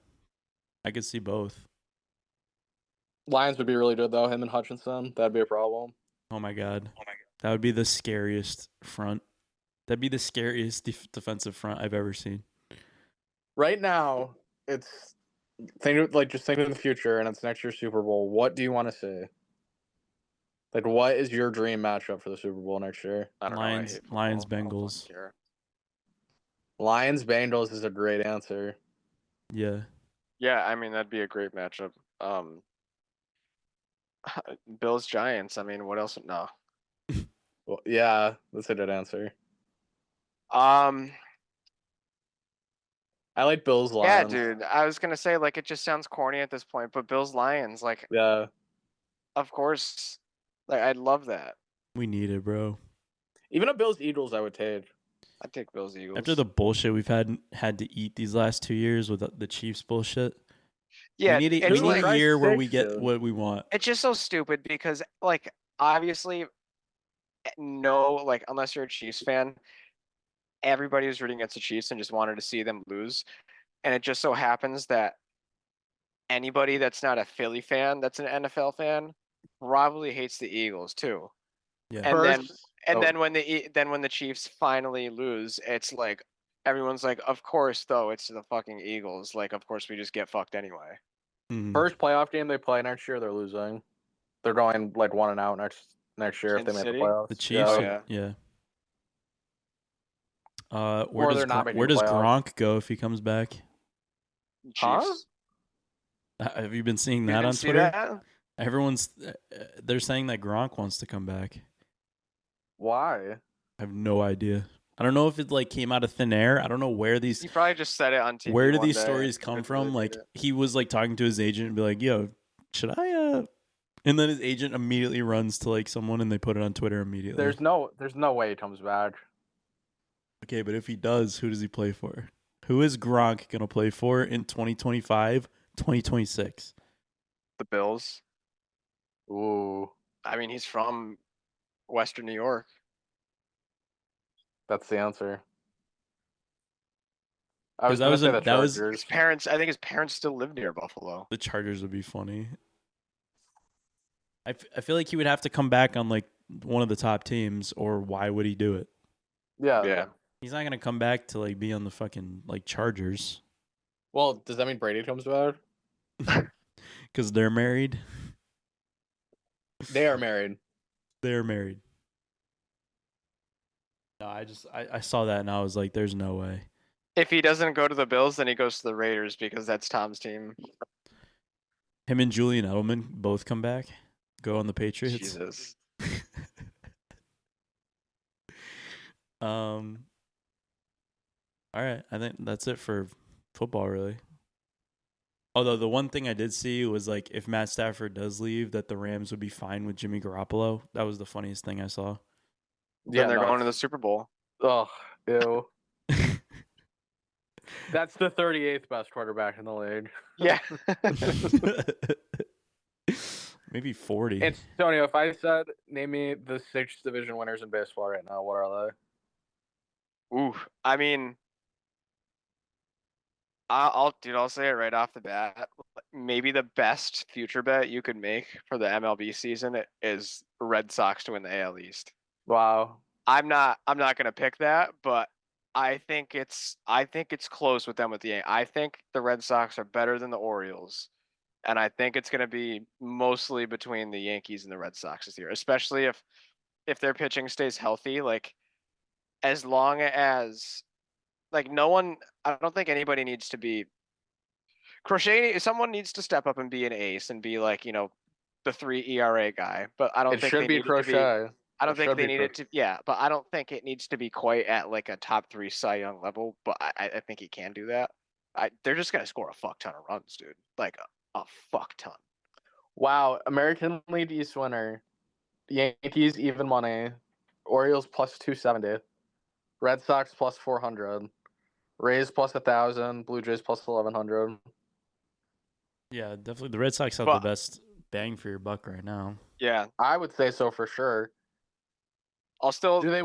I could see both. Lions would be really good, though. Him and Hutchinson, that'd be a problem. Oh my god. That would be the scariest front. That'd be the scariest defensive front I've ever seen. Right now, it's just think in the future, and it's next year's Super Bowl. What do you want to see? Like, what is your dream matchup for the Super Bowl next year? I don't Lions, know. Lions, Bengals. Lions, Bengals is a great answer. Yeah. Yeah, I mean that'd be a great matchup. Bills, Giants. I mean, what else? No. Well, yeah, that's a good answer. I like Bills, Yeah, Lions. dude. I was gonna say like it just sounds corny at this point, but Bills, Lions, like yeah, of course, like I'd love that. We need it, bro. Even a Bills, Eagles, I would take. I'd take Bills, Eagles. After the bullshit we've had to eat these last 2 years with the Chiefs bullshit. Yeah, we need a year where we get what we want. It's just so stupid because like obviously unless you're a Chiefs fan, everybody was rooting against the Chiefs and just wanted to see them lose. And it just so happens that anybody that's not a Philly fan, that's an NFL fan, probably hates the Eagles too. Yeah. And then when the Chiefs finally lose, it's like everyone's like, of course, though, it's the fucking Eagles. Like, of course, we just get fucked anyway. Mm-hmm. First playoff game they play next year, they're losing. They're going like 1-0 next year if they make the playoffs. The Chiefs, yeah. Where does Gronk go if he comes back? Chiefs. Huh? Have you been seeing that on Twitter? They're saying that Gronk wants to come back. Why? I have no idea. I don't know if it like came out of thin air. I don't know where these. He probably just said it on TV. Where do these stories come from? Like he was like talking to his agent and be like, "Yo, should I?" And then his agent immediately runs to like someone and they put it on Twitter immediately. There's no way he comes back. Okay, but if he does, who does he play for? Who is Gronk gonna play for in 2025, 2026? The Bills. Ooh. I mean, he's from Western New York. That's the answer. His parents. I think his parents still live near Buffalo. The Chargers would be funny. I feel like he would have to come back on like one of the top teams, or why would he do it? Yeah. He's not gonna come back to like be on the fucking like Chargers. Well, does that mean Brady comes back? Because they're married. They are married. They're married. No, I saw that and I was like, there's no way. If he doesn't go to the Bills, then he goes to the Raiders because that's Tom's team. Him and Julian Edelman both come back, go on the Patriots. Jesus. All right, I think that's it for football, really. Although the one thing I did see was like if Matt Stafford does leave, that the Rams would be fine with Jimmy Garoppolo. That was the funniest thing I saw. Yeah, they're going to the Super Bowl. Oh, ew. That's the 38th best quarterback in the league. Yeah. Maybe 40. Antonio, if I said name me the 6 division winners in baseball right now, what are they? Ooh, I mean, I'll say it right off the bat. Maybe the best future bet you could make for the MLB season is Red Sox to win the AL East. Wow. I'm not gonna pick that, but I think it's close with them with the Yankees. I think the Red Sox are better than the Orioles, and I think it's gonna be mostly between the Yankees and the Red Sox this year, especially if their pitching stays healthy. Like as long as I don't think anybody needs to be Crochet. Someone needs to step up and be an ace and be like, the 3 ERA guy. But I don't think they need Crochet. I don't think they need it to. Yeah, but I don't think it needs to be quite at like a top 3 Cy Young level. But I think he can do that. They're just gonna score a fuck ton of runs, dude. Like a fuck ton. Wow, American League East winner. Yankees even money. Orioles plus 270. Red Sox plus 400. Rays plus 1,000. Blue Jays plus 1,100. Yeah, definitely. The Red Sox have the best bang for your buck right now. Yeah, I would say so for sure. I'll still. Do they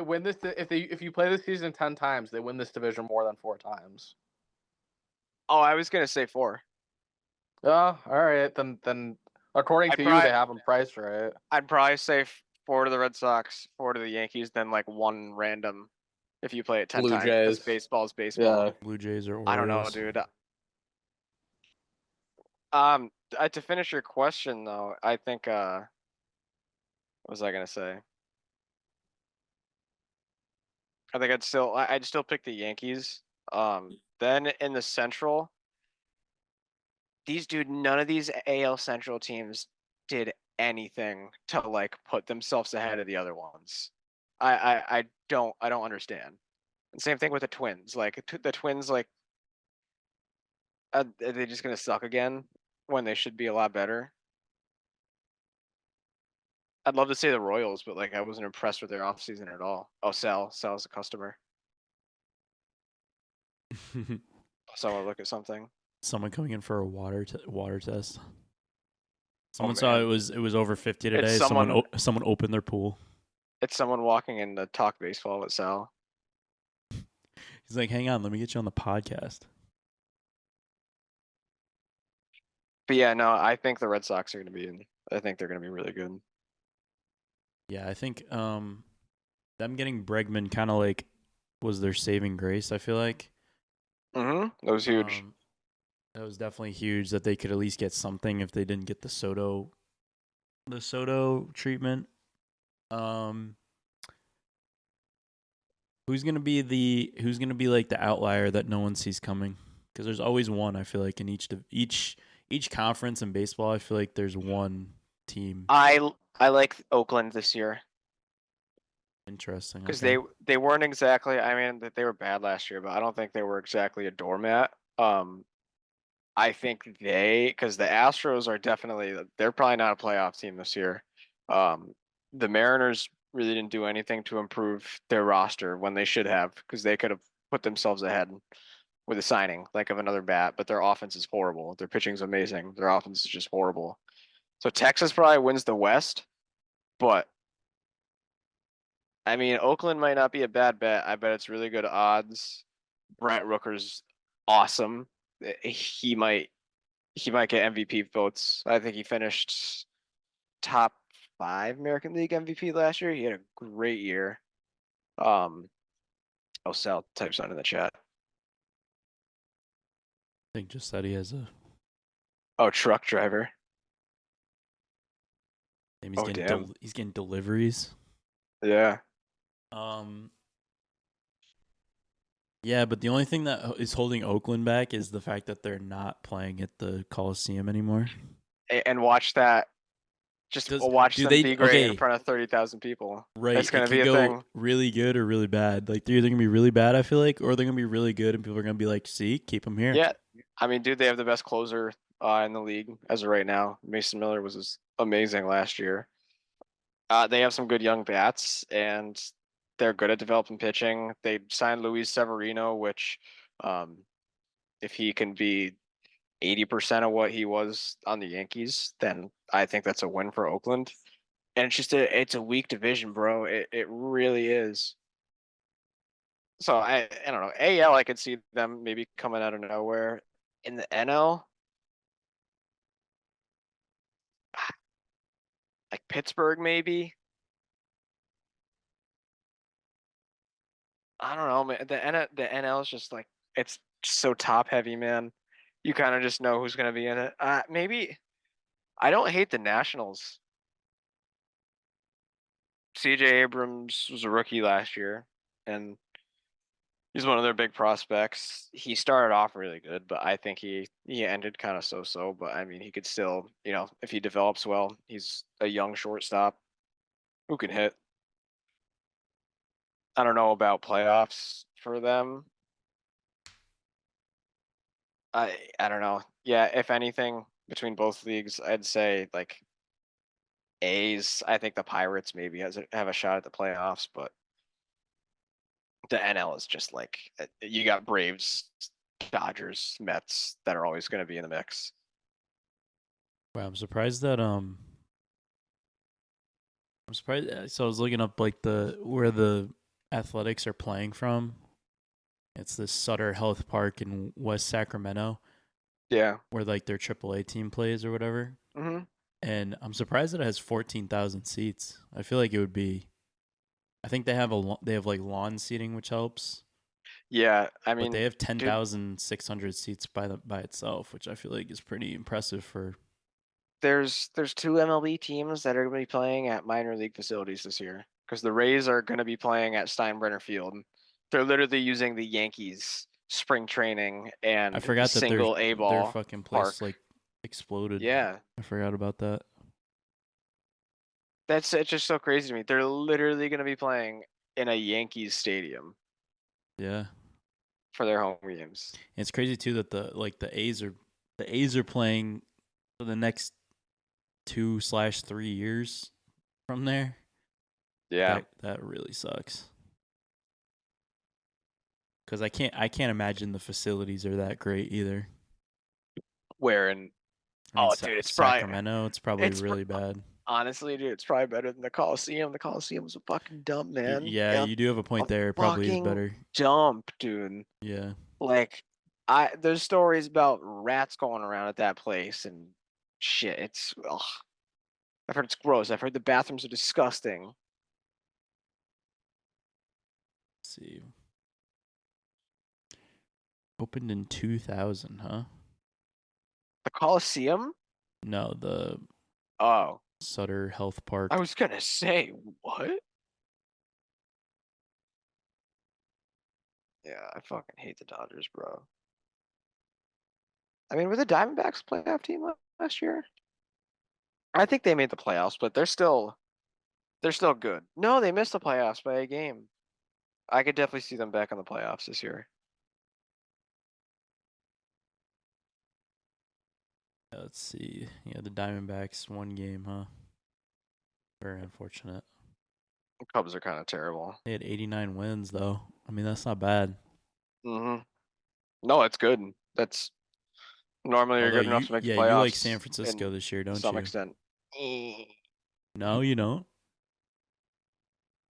win this? If you play this season 10 times, they win this division more than 4 times. Oh, I was gonna say 4. Oh, all right. Then according to you, they have them priced right. I'd probably say 4 to the Red Sox, 4 to the Yankees, then like 1 random. If you play it 10 Blue times, Jays. because baseball's baseball. Yeah. Blue Jays or Orioles. I don't know, dude. To finish your question though, I think what was I gonna say? I think I'd still pick the Yankees. Then in the Central, none of these AL Central teams did anything to like put themselves ahead of the other ones. I don't understand. And same thing with the Twins. Like the Twins, like are they just gonna suck again when they should be a lot better? I'd love to say the Royals, but like I wasn't impressed with their offseason at all. Oh, Sal's a customer. Someone look at something. Someone coming in for a water test. Oh, Someone saw man. it was over 50 today. It's Someone opened their pool. It's someone walking in to talk baseball with Sal. He's like, "Hang on, let me get you on the podcast." But yeah, no, I think the Red Sox are going to be in. I think they're going to be really good. Yeah, I think them getting Bregman kind of like was their saving grace, I feel like. That was huge. That was definitely huge that they could at least get something if they didn't get the Soto treatment. Who's gonna be like the outlier that no one sees coming? Because there's always one. I feel like in each conference in baseball, I feel like there's one team. I like Oakland this year Interesting. because Okay. they weren't exactly. I mean, they were bad last year, but I don't think they were exactly a doormat. I think because the Astros are they're probably not a playoff team this year. The Mariners really didn't do anything to improve their roster when they should have, because they could have put themselves ahead with a signing like of another bat, but their offense is horrible. Their pitching's amazing. Their offense is just horrible. So Texas probably wins the West, but I mean, Oakland might not be a bad bet. I bet it's really good odds. Brent Rooker's awesome. He might get MVP votes. I think he finished top 5 American League MVP last year. He had a great year. Sal types on in the chat. I think just that he has a truck driver. he's getting deliveries. Yeah. Yeah, but the only thing that is holding Oakland back is the fact that they're not playing at the Coliseum anymore. And watch that. Watch them be great in front of 30,000 people. Right. It's going to be a thing. Really good or really bad. Like, they're either going to be really bad, I feel like, or they're going to be really good, and people are going to be like, see, keep them here. Yeah. I mean, dude, they have the best closer in the league as of right now. Mason Miller was amazing last year. They have some good young bats, and they're good at developing pitching. They signed Luis Severino, which if he can be 80% of what he was on the Yankees, then I think that's a win for Oakland. And it's just it's a weak division, bro. It really is. So I don't know. AL, I could see them maybe coming out of nowhere. In the NL, like Pittsburgh, maybe. I don't know, man. The NL is just like it's so top heavy, man. You kind of just know who's gonna be in it. Maybe I don't hate the Nationals. CJ Abrams was a rookie last year, and he's one of their big prospects. He started off really good, but I think he ended kind of so-so. But I mean, he could still, if he develops well, he's a young shortstop who can hit. I don't know about playoffs for them. I don't know. Yeah, if anything, between both leagues, I'd say like A's. I think the Pirates maybe have a shot at the playoffs, but the NL is just like you got Braves, Dodgers, Mets that are always going to be in the mix. Wow, I'm surprised that So I was looking up like where the Athletics are playing from. It's the Sutter Health Park in West Sacramento. Yeah. Where like their AAA team plays or whatever. Mm-hmm. And I'm surprised that it has 14,000 seats. I feel like it would be. I think they have like lawn seating, which helps. Yeah, I mean, but they have 10,600 seats by itself, which I feel like is pretty impressive for. There's two MLB teams that are going to be playing at minor league facilities this year because the Rays are going to be playing at Steinbrenner Field. They're literally using the Yankees spring training and I forgot that single A ball their fucking place park. like exploded. Yeah, I forgot about that. it's just so crazy to me. They're literally going to be playing in a Yankees stadium. Yeah, for their home games. And it's crazy too that the A's are playing for the next 2/3 years from there. Yeah, that really sucks. Because I can't imagine the facilities are that great either. Where in? Dude, it's Sacramento. It's probably really bad. Honestly, dude, it's probably better than the Coliseum. The Coliseum's a fucking dump, man. Yeah, you do have a point there. It probably is better. Dump, dude. Yeah. Like, there's stories about rats going around at that place and shit. It's I've heard it's gross. I've heard the bathrooms are disgusting. Let's see. Opened in 2000, huh? The Coliseum? No, the Sutter Health Park. I was gonna say, what? Yeah, I fucking hate the Dodgers, bro. I mean, were the Diamondbacks playoff team last year? I think they made the playoffs, but they're still good. No, they missed the playoffs by a game. I could definitely see them back in the playoffs this year. Let's see. Yeah, the Diamondbacks 1 game, huh? Very unfortunate. The Cubs are kind of terrible. They had 89 wins, though. I mean, that's not bad. Mm-hmm. No, it's good. That's normally you're good enough to make the playoffs. Yeah, you like San Francisco this year, don't you? To some extent. No, you don't.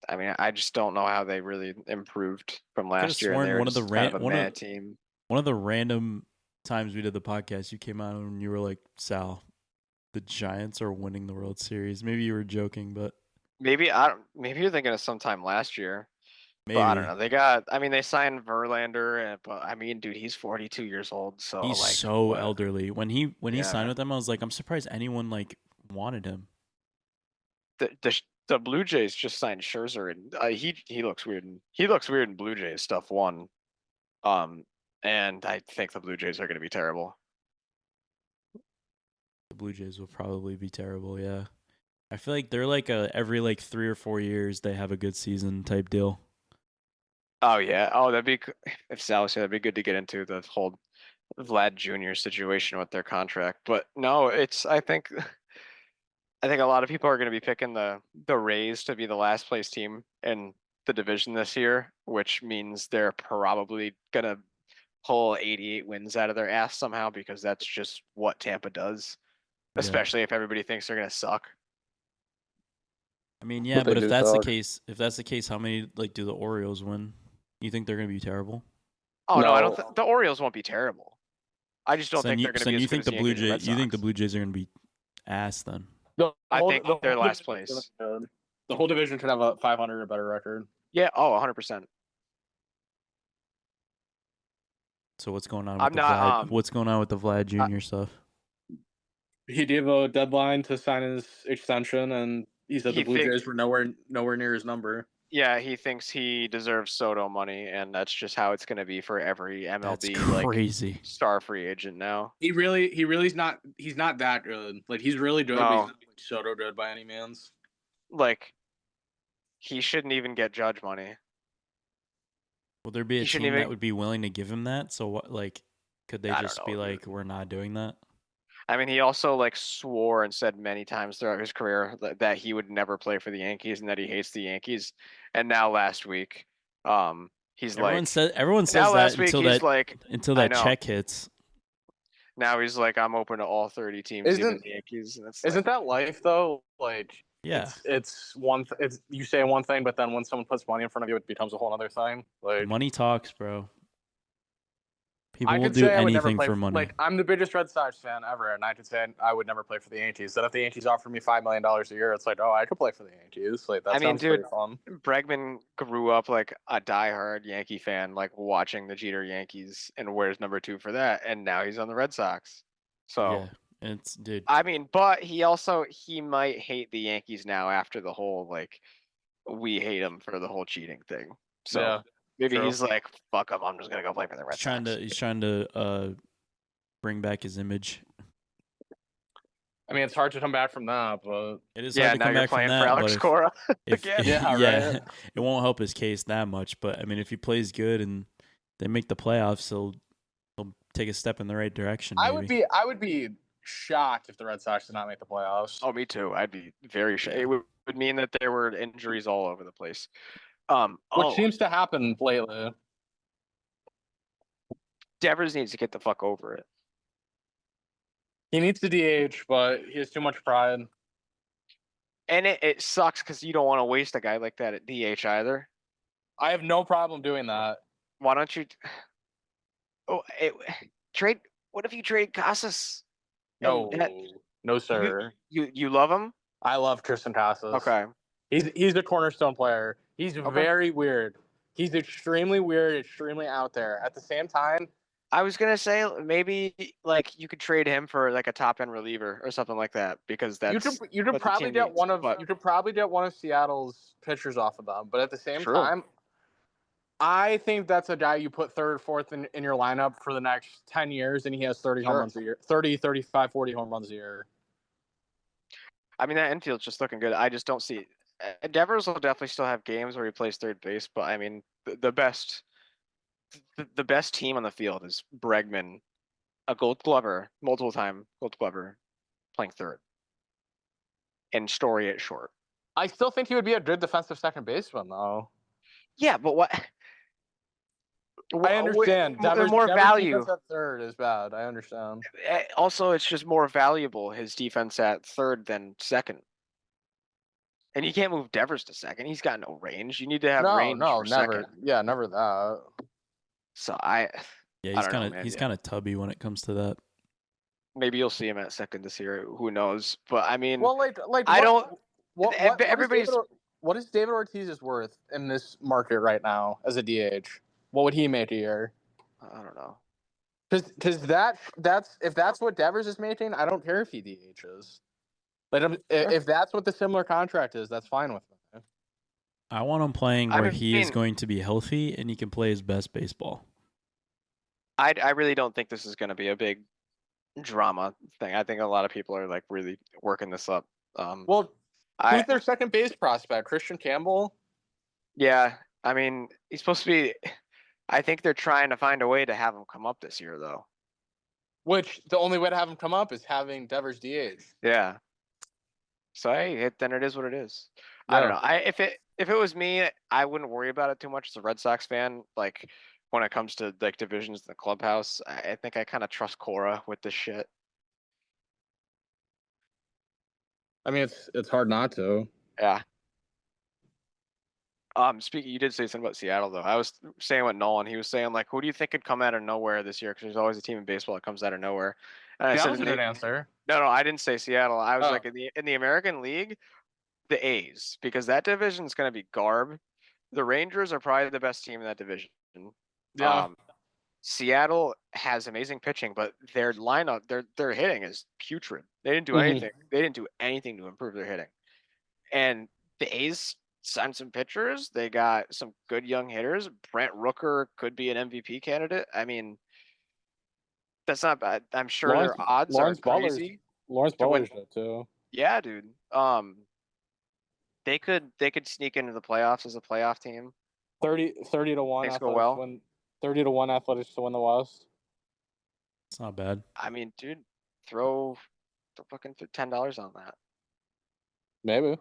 I mean, I just don't know how they really improved from last year. One of the team. One of the random times we did the podcast, you came out and you were like, "Sal, the Giants are winning the World Series." Maybe you were joking, but maybe you're thinking of sometime last year. Maybe. But I don't know. They signed Verlander, but I mean, dude, he's 42 years old, so he's like, so elderly. When he signed with them, I was like, I'm surprised anyone like wanted him. The Blue Jays just signed Scherzer, and he looks weird. He looks weird in Blue Jays stuff. And I think the Blue Jays are going to be terrible. The Blue Jays will probably be terrible. Yeah, I feel like they're like every 3 or 4 years they have a good season type deal. Oh yeah. Oh, that'd be if Sal was here, that'd be good to get into the whole Vlad Jr. situation with their contract. But no, I think a lot of people are going to be picking the Rays to be the last place team in the division this year, which means they're probably going to pull 88 wins out of their ass somehow because that's just what Tampa does, especially if everybody thinks they're going to suck. I mean, yeah, but if that's the case, how many do the Orioles win? You think they're going to be terrible? Oh no, I don't. The Orioles won't be terrible. I just don't think they're going to be as good as the Yankees and Red Sox. You think the Blue Jays are going to be ass then? I think they're last place. The whole division should have a 500 or better record. Yeah. Oh, 100%. So what's going on with Vlad? What's going on with the Vlad Jr. stuff? He gave a deadline to sign his extension, and he said the Blue Jays were nowhere near his number. Yeah, he thinks he deserves Soto money, and that's just how it's going to be for every MLB crazy star free agent now. He really is not. He's not that good. Like he's really good, but he's not like Soto good by any means. Like he shouldn't even get Judge money. Will there be a team that would be willing to give him that? So what? Could they just be like, we're not doing that? I mean, he also like swore and said many times throughout his career that he would never play for the Yankees and that he hates the Yankees. And now last week, he's Everyone like, says now that last week until he's that like, until I that know. check hits. Now he's like, I'm open to all 30 teams, even the Yankees. And it's Isn't that life though? Like, Yeah. it's one. It's you say one thing, but then when someone puts money in front of you, it becomes a whole other thing. Like Money talks, bro. People I will could do say I would never anything play for money. Like I'm the biggest Red Sox fan ever, and I could say I would never play for the Yankees. Then if the Yankees offer me $5 million a year, it's like, oh, I could play for the Yankees. Like that sounds pretty fun. Bregman grew up like a diehard Yankee fan, like watching the Jeter Yankees, and where's number 2 for that? And now he's on the Red Sox. So yeah, it's dude. I mean, but he might hate the Yankees now after the whole like we hate him for the whole cheating thing. So Yeah, maybe true. he's like, fuck him, I'm just gonna go play for the Red Sox. He's trying to bring back his image. I mean, it's hard to come back from that, but it is hard to come back from that. For Alex Cora again. Right. It won't help his case that much. But I mean, if he plays good and they make the playoffs, he'll take a step in the right direction. Maybe. I would be shocked if the Red Sox did not make the playoffs. Oh, me too. I'd be very shocked. It would mean that there were injuries all over the place. Which seems to happen lately. Devers needs to get the fuck over it. He needs to DH, but he has too much pride. And it sucks because you don't want to waste a guy like that at DH either. I have no problem doing that. Why don't you? Trade. What if you trade Casas? No, sir. You love him? I love Tristan Casas. Okay. He's a cornerstone player. He's very weird. He's extremely weird, extremely out there. At the same time, I was gonna say maybe like you could trade him for like a top end reliever or something like that because that's you could probably get one of Seattle's pitchers off of them. But at the same time, I think that's a guy you put third or fourth in your lineup for the next 10 years, and he has 30 home runs a year, 30, 35, 40 home runs a year. I mean, that infield's just looking good. I just don't see Devers will definitely still have games where he plays third base, but I mean, the best team on the field is Bregman, a Gold Glover, multiple-time Gold Glover, playing third, and Story at short. I still think he would be a good defensive second baseman, though. Yeah, but what? I understand. Devers value at third is bad. I understand. Also, it's just more valuable his defense at third than second. And you can't move Devers to second. He's got no range. You need to have range. No, never. Second. Yeah, never that. So he's kind of Tubby when it comes to that. Maybe you'll see him at second this year. Who knows? But I mean, well, what is David Ortiz's worth in this market right now as a DH? What would he make a year? I don't know. Because if that's what Devers is making, I don't care if he DHs. Like if that's what the similar contract is, that's fine with me. I want him playing where he is going to be healthy and he can play his best baseball. I really don't think this is going to be a big drama thing. I think a lot of people are like really working this up. Who's their second base prospect? Christian Campbell? Yeah, I mean, he's supposed to be. I think they're trying to find a way to have him come up this year, though. Which the only way to have him come up is having Devers DH. Yeah. So then it is what it is. Yeah. I don't know. If it was me, I wouldn't worry about it too much as a Red Sox fan. Like when it comes to like divisions in the clubhouse, I think I kind of trust Cora with this shit. I mean, it's hard not to. Yeah. You did say something about Seattle though. I was saying with Nolan, he was saying like, who do you think could come out of nowhere this year? Because there's always a team in baseball that comes out of nowhere. And that was a good answer. No, I didn't say Seattle. I was like in the American League, the A's, because that division is going to be garb. The Rangers are probably the best team in that division. Yeah. Seattle has amazing pitching, but their lineup, their hitting is putrid. They didn't do anything. They didn't do anything to improve their hitting. And the A's signed some pitchers. They got some good young hitters. Brent Rooker could be an MVP candidate. I mean, that's not bad. I'm sure their odds are crazy. Lawrence Butler's good too. Yeah, dude. They could sneak into the playoffs as a playoff team. 30 to 1. Things go well. 30 to 1 Athletics to win the West. It's not bad. I mean, dude, throw fucking $10 on that. Maybe.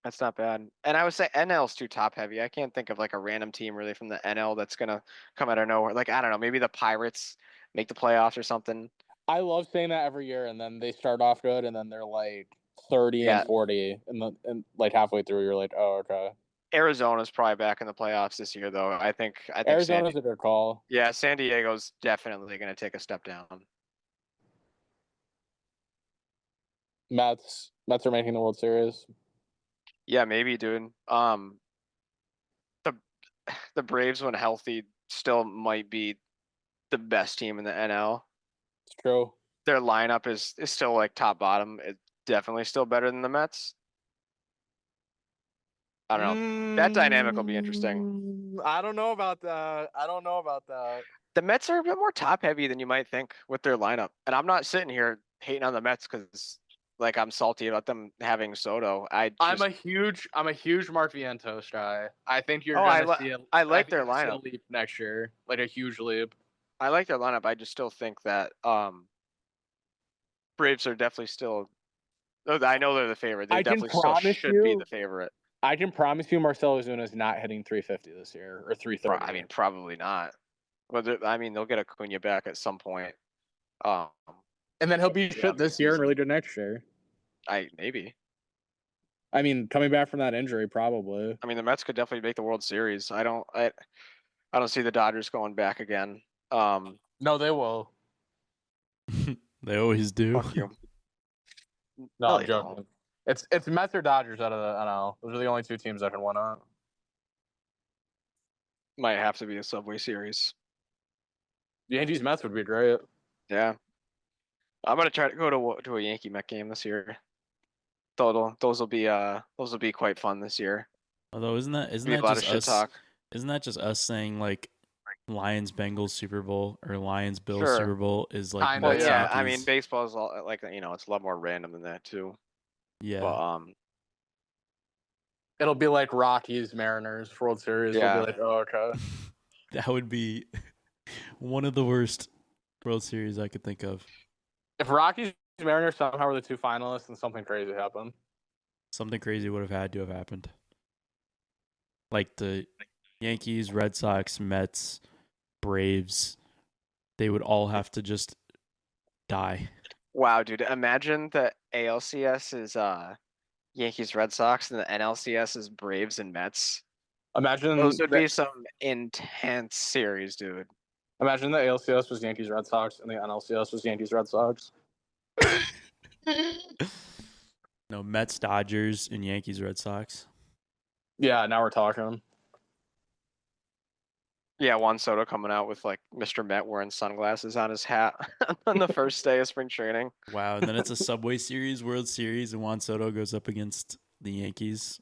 That's not bad. And I would say NL's too top heavy. I can't think of like a random team really from the NL that's gonna come out of nowhere. Like I don't know, maybe the Pirates make the playoffs or something. I love saying that every year, and then they start off good, and then they're like 30 and 40, and like halfway through, you're like, oh, okay. Arizona's probably back in the playoffs this year, though. I think Arizona's a good call. Yeah, San Diego's definitely going to take a step down. Mets are making the World Series. Yeah, maybe, dude. The Braves, when healthy, still might be the best team in the NL. It's true. Their lineup is still like top bottom. It's definitely still better than the Mets. I don't know. That dynamic will be interesting. I don't know about that. The Mets are a bit more top heavy than you might think with their lineup. And I'm not sitting here hating on the Mets because like I'm salty about them having Soto. I'm a huge Mark Vientos guy. I think you're gonna see I like their lineup. A leap next year, like a huge leap. I like their lineup. I just still think that Braves are definitely still. I know they're the favorite. They definitely still should be the favorite. I can promise you, Marcell Ozuna is not hitting 350 this year or 330. I mean, probably not. But I mean, they'll get Acuna back at some point. And then he'll be shit this year and really good next year. Maybe. I mean, coming back from that injury, probably. I mean, the Mets could definitely make the World Series. I don't see the Dodgers going back again. No, they will. They always do. Fuck you. No, I'm joking. It's Mets or Dodgers out of the NL. Those are the only two teams that can win it. Might have to be a Subway Series. Yankees Mets would be great. Yeah, I'm gonna try to go to a Yankee Met game this year. Those will be quite fun this year. Although isn't that just us? Talk. Isn't that just us saying like Lions Bengals Super Bowl or Lions Bills Super Bowl is like Mets, yeah. Yankees. I mean, baseball is like it's a lot more random than that too. Yeah. But it'll be like Rockies Mariners World Series. Yeah. It'll be like, oh, okay. That would be one of the worst World Series I could think of. If Rockies Mariners somehow were the two finalists, then something crazy happened. Something crazy would have had to have happened. Like the Yankees, Red Sox, Mets, Braves, they would all have to just die. Wow, dude! Imagine the ALCS is Yankees, Red Sox, and the NLCS is Braves and Mets. Imagine those would be some intense series, dude. Imagine the ALCS was Yankees, Red Sox, and the NLCS was Yankees, Red Sox. No, Mets, Dodgers, and Yankees, Red Sox. Yeah, now we're talking. Yeah, Juan Soto coming out with like Mr. Met wearing sunglasses on his hat on the first day of spring training. Wow, and then it's a Subway Series, World Series, and Juan Soto goes up against the Yankees.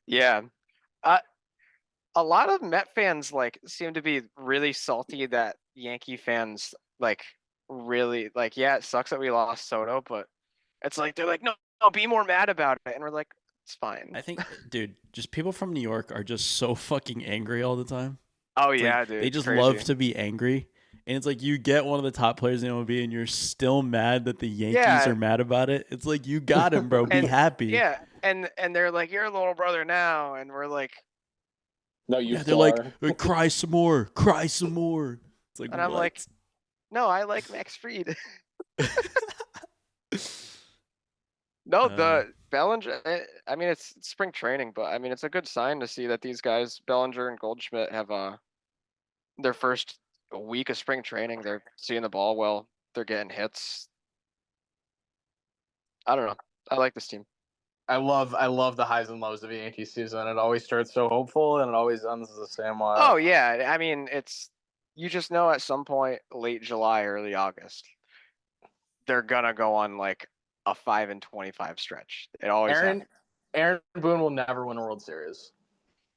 Yeah. A lot of Met fans like seem to be really salty that Yankee fans like really like, yeah, it sucks that we lost Soto, but it's like they're like, no, be more mad about it. And we're like, it's fine. I think, dude, just people from New York are just so fucking angry all the time. Oh, it's yeah, like, dude. They just love to be angry. And it's like you get one of the top players in MLB and you're still mad that the Yankees are mad about it. It's like, you got him, bro. Be happy. Yeah, and they're like, you're a little brother now. And we're like, no, you they're like, cry some more. Cry some more. It's like, and I'm like, no, I like Max Fried. No, the Bellinger, I mean, it's spring training, but I mean, it's a good sign to see that these guys, Bellinger and Goldschmidt, have their first week of spring training. They're seeing the ball well. They're getting hits. I don't know. I like this team. I love the highs and lows of the Yankee season. It always starts so hopeful and it always ends the same way. Oh yeah, I mean, you just know at some point late July, early August, they're gonna go on like a 5-25 stretch. It always happens. Aaron Boone will never win a World Series.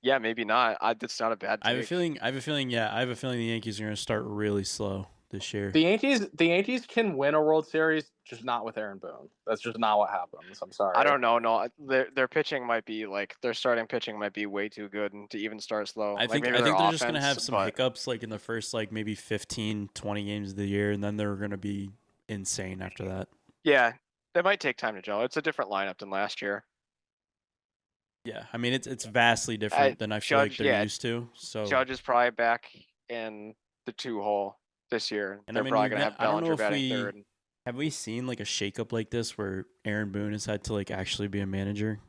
Yeah, maybe not. That's not a bad take. I have a feeling the Yankees are going to start really slow this year. The Yankees can win a World Series, just not with Aaron Boone. That's just not what happens. I'm sorry. I don't know. No, their pitching might be their starting pitching might be way too good to even start slow. I think maybe they're offense, just gonna have some hiccups in the first maybe 15, 20 games of the year, and then they're gonna be insane after that. Yeah, they might take time to gel. It's a different lineup than last year. Yeah, I mean it's vastly different than I feel like they're used to. So Judge is probably back in the 2-hole this year. And they're probably gonna have I don't know Bellinger batting third. Have we seen a shakeup like this where Aaron Boone has had to actually be a manager?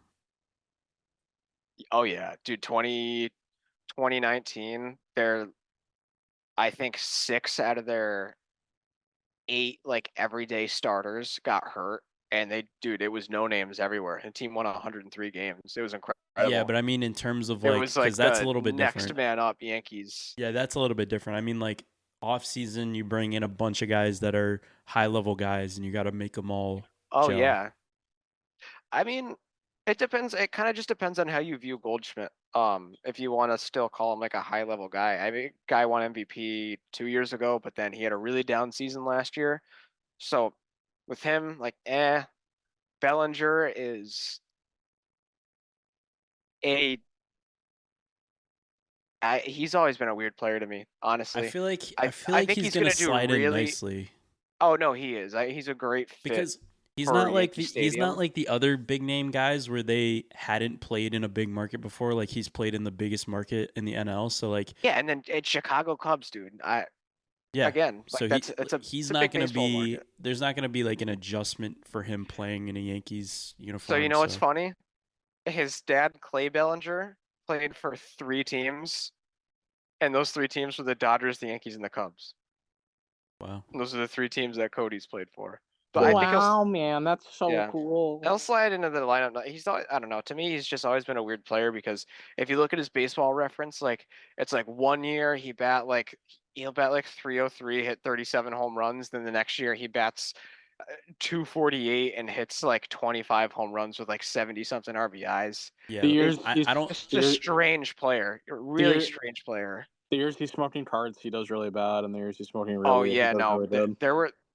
Oh yeah, dude. 2019, they're I think 6 out of their 8 everyday starters got hurt, and it was no names everywhere. The team won 103 games. It was incredible. Yeah, but I mean in terms of it was because that's a little bit different. Next man up, Yankees. Yeah, that's a little bit different. I mean off season, you bring in a bunch of guys that are high level guys, and you got to make them all. Oh gel. yeah. I mean, it depends. It kind of just depends on how you view Goldschmidt. If you want to still call him a high level guy. I mean, guy won MVP 2 years ago, but then he had a really down season last year. So with him, Bellinger is he's always been a weird player to me, honestly. I feel like he's gonna slide in nicely. Oh no, he is. He's a great fit because he's not like the other big name guys where they hadn't played in a big market before. He's played in the biggest market in the NL. So yeah, and then it's Chicago Cubs, dude. Again, so he's not going to be. Market. There's not going to be an adjustment for him playing in a Yankees uniform. So you know what's funny? His dad, Clay Bellinger, played for 3 teams, and those 3 teams were the Dodgers, the Yankees, and the Cubs. Wow. And those are the 3 teams that Cody's played for. But wow, man, that's so cool. He'll slide into the lineup. I don't know. To me, he's just always been a weird player because if you look at his baseball reference, it's 1 year he'll bat 303, hit 37 home runs. Then the next year he bats 248 and hits 25 home runs with 70 something RBIs. Yeah, I don't. Just a strange player, a really strange player. The years he's smoking cards, he does really bad, and the years he's smoking really, really good.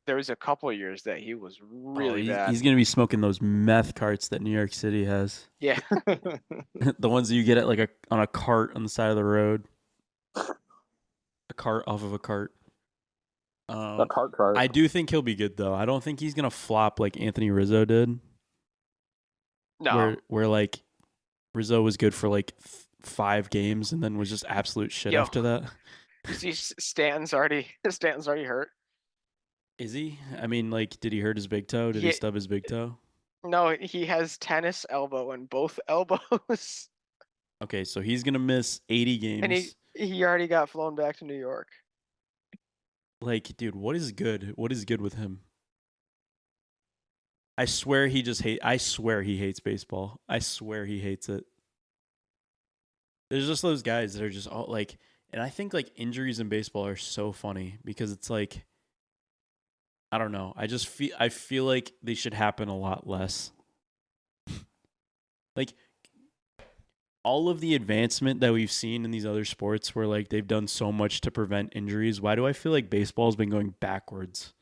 There was a couple of years that he was really bad. He's gonna be smoking those meth carts that New York City has. Yeah, the ones that you get at on a cart on the side of the road. A cart off of a cart. A cart. I do think he'll be good though. I don't think he's gonna flop like Anthony Rizzo did. No, where Rizzo was good for 5 games and then was just absolute shit after that. You see, Stanton's already hurt. Is he? I mean, did he hurt his big toe? Did he stub his big toe? No, he has tennis elbow in both elbows. Okay, so he's gonna miss 80 games. And he already got flown back to New York. Dude, what is good? What is good with him? I swear he hates baseball. I swear he hates it. There's just those guys that are just all and I think injuries in baseball are so funny because it's I don't know. I feel like they should happen a lot less. All of the advancement that we've seen in these other sports where they've done so much to prevent injuries, why do I feel like baseball's been going backwards?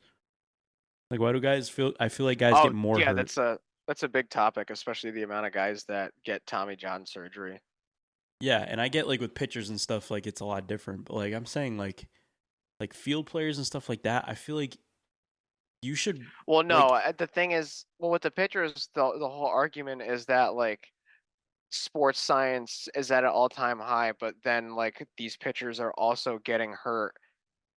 Why do guys feel I feel like guys get more hurt? That's a big topic, especially the amount of guys that get Tommy John surgery. Yeah, and I get with pitchers and stuff it's a lot different, but I'm saying field players and stuff like that, I feel like you should. Well, no, the thing is, with the pitchers, the whole argument is that sports science is at an all-time high, but then these pitchers are also getting hurt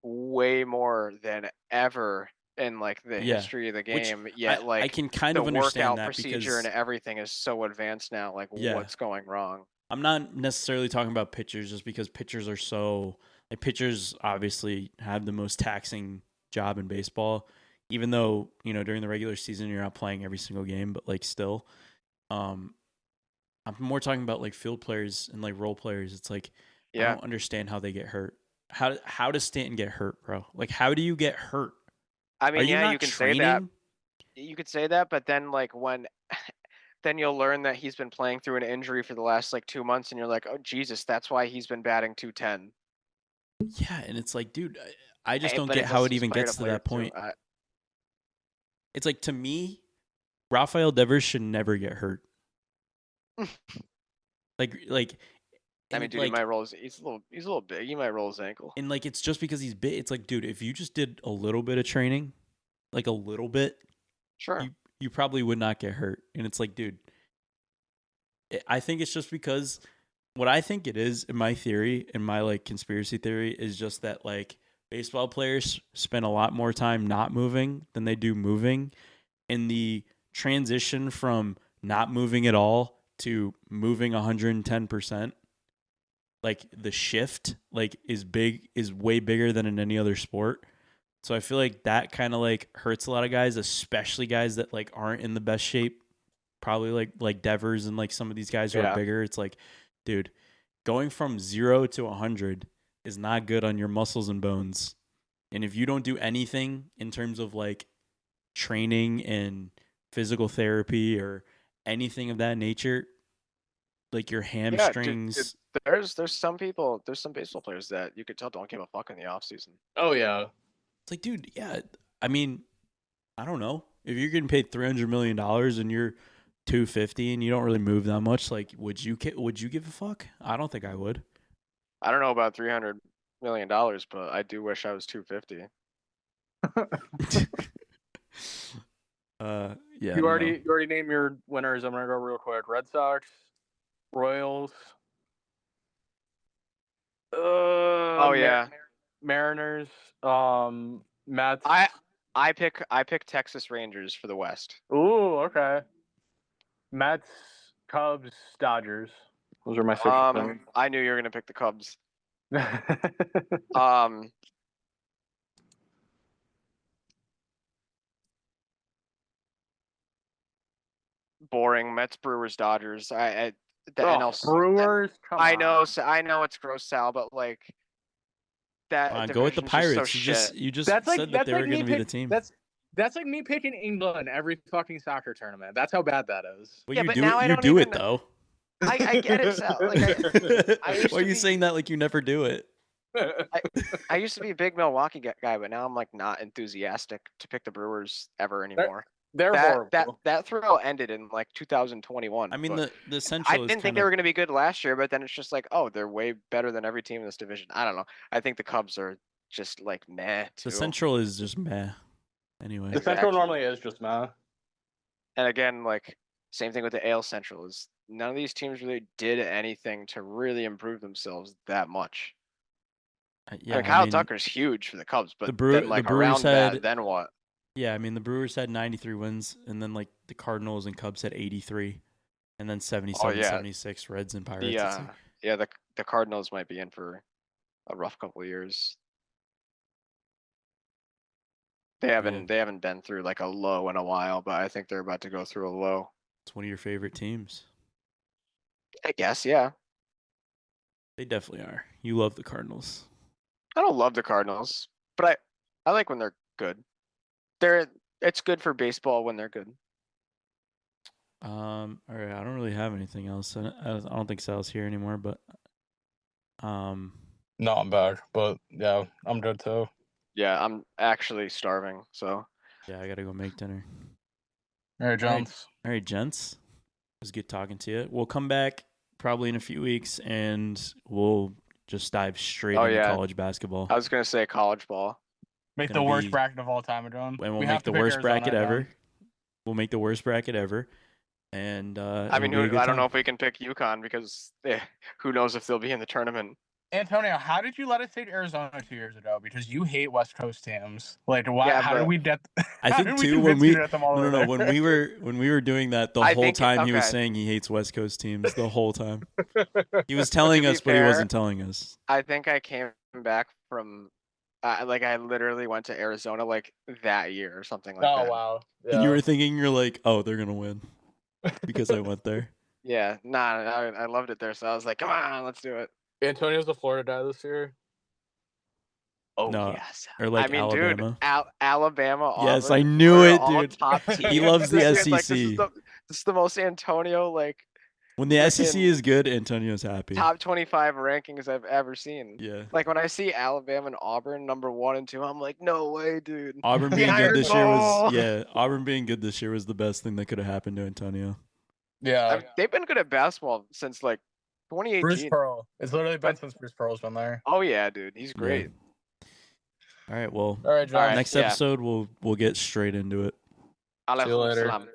way more than ever in the history of the game. Yet I can kind of understand that procedure and everything is so advanced now. What's going wrong? I'm not necessarily talking about pitchers just because pitchers are so pitchers obviously have the most taxing job in baseball, even though during the regular season you're not playing every single game, but still, I'm more talking about field players and role players. It's I don't understand how they get hurt. How does Stanton get hurt, bro? How do you get hurt? I mean, you can say that. You could say that, but then when then you'll learn that he's been playing through an injury for the last 2 months, and you're oh Jesus, that's why he's been batting .210. Yeah, and it's dude, I just don't but get it's how also it even player gets to player that too. point. It's like, to me, Rafael Devers should never get hurt. like, I mean, dude, he might roll he's a little big. He might roll his ankle. And like, it's just because he's big. It's like, dude, if you just did a little bit of training, like a little bit, sure, you probably would not get hurt. And it's like, dude, I think it's just because what I think it is, in my theory, in my like conspiracy theory, is just that like baseball players spend a lot more time not moving than they do moving. And the transition from not moving at all to moving 110%, like the shift like is way bigger than in any other sport. So I feel like that kind of like hurts a lot of guys, especially guys that like aren't in the best shape, probably like Devers and like some of these guys who are bigger. It's like, dude, going from 0 to 100 is not good on your muscles and bones. And if you don't do anything in terms of like training and physical therapy or anything of that nature, like your hamstrings. Yeah, dude, there's some baseball players that you could tell don't give a fuck in the off season. Oh yeah, it's like, dude, yeah. I mean, I don't know, if you're getting paid $300 million and you're 250 and you don't really move that much, like, would you give a fuck? I don't think I would. I don't know about $300 million, but I do wish I was 250. Yeah. You already named your winners. I'm gonna go real quick. Red Sox, Royals. Yeah. Mariners. Mets. I pick Texas Rangers for the West. Ooh, okay. Mets, Cubs, Dodgers. Those are my 6. I knew you were gonna pick the Cubs. Boring. Mets, Brewers, Dodgers. Brewers. Come I on. I know it's gross, Sal, but like that. Go with the Pirates. So you just said that they were going to be the team. That's like me picking England every fucking soccer tournament. That's how bad that is. Well, you do it though. I get it, Sal. Like, why are you saying that like you never do it? I used to be a big Milwaukee guy, but now I'm like not enthusiastic to pick the Brewers ever anymore. They're horrible. That thrill ended in like 2021. I mean, the Central. I didn't think they were going to be good last year, but then it's just like, oh, they're way better than every team in this division. I don't know. I think the Cubs are just like meh. Too. The Central is just meh. Anyway, the Central normally is just meh. And again, like same thing with the AL Central is none of these teams really did anything to really improve themselves that much. Yeah, Kyle Tucker's huge for the Cubs, but then like around that, then what? Yeah, I mean, the Brewers had 93 wins, and then like the Cardinals and Cubs had 83, and then 77, 76 Reds and Pirates. The Cardinals might be in for a rough couple of years. They haven't been through like a low in a while, but I think they're about to go through a low. It's one of your favorite teams. I guess, yeah. They definitely are. You love the Cardinals. I don't love the Cardinals, but I like when they're good. It's good for baseball when they're good. All right. I don't really have anything else. I don't think Sal's here anymore, but no, I'm back. But yeah, I'm good too. Yeah, I'm actually starving. So yeah, I gotta go make dinner. All right, gents. All right, gents. It was good talking to you. We'll come back probably in a few weeks, and we'll just dive straight into college basketball. I was gonna say college ball. Make the worst bracket of all time, John. And we'll make the worst bracket ever. We'll make the worst bracket ever. And I mean, I don't know if we can pick UConn because who knows if they'll be in the tournament. Antonio, how did you let us take Arizona 2 years ago? Because you hate West Coast teams. Like, why? Yeah, how did we get? I think too when we when we were doing that the whole time he was saying he hates West Coast teams the whole time. He was telling us, but he wasn't telling us. I think I came back from. Like I literally went to Arizona like that year or something like that. Oh wow! Yeah. And you were thinking you're like, oh, they're gonna win because I went there. Yeah, I loved it there, so I was like, come on, let's do it. Antonio's a Florida guy this year. Oh no, yes. Or like Alabama. Dude, Alabama. Yes, Auburn, I knew it, dude. Top teams. He loves the SEC. Like, this is the most Antonio like When the SEC Freaking is good, Antonio's happy. top 25 rankings I've ever seen. Yeah. Like when I see Alabama and Auburn number 1 and 2, I'm like, no way, dude. Auburn being Iron good this year Bowl. was Auburn being good this year was the best thing that could have happened to Antonio. Yeah. They've been good at basketball since like 2018. Bruce Pearl. It's literally been since Bruce Pearl's been there. Oh yeah, dude, he's great. All right, well, All right, John. next episode we'll get straight into it. See you later. Salam.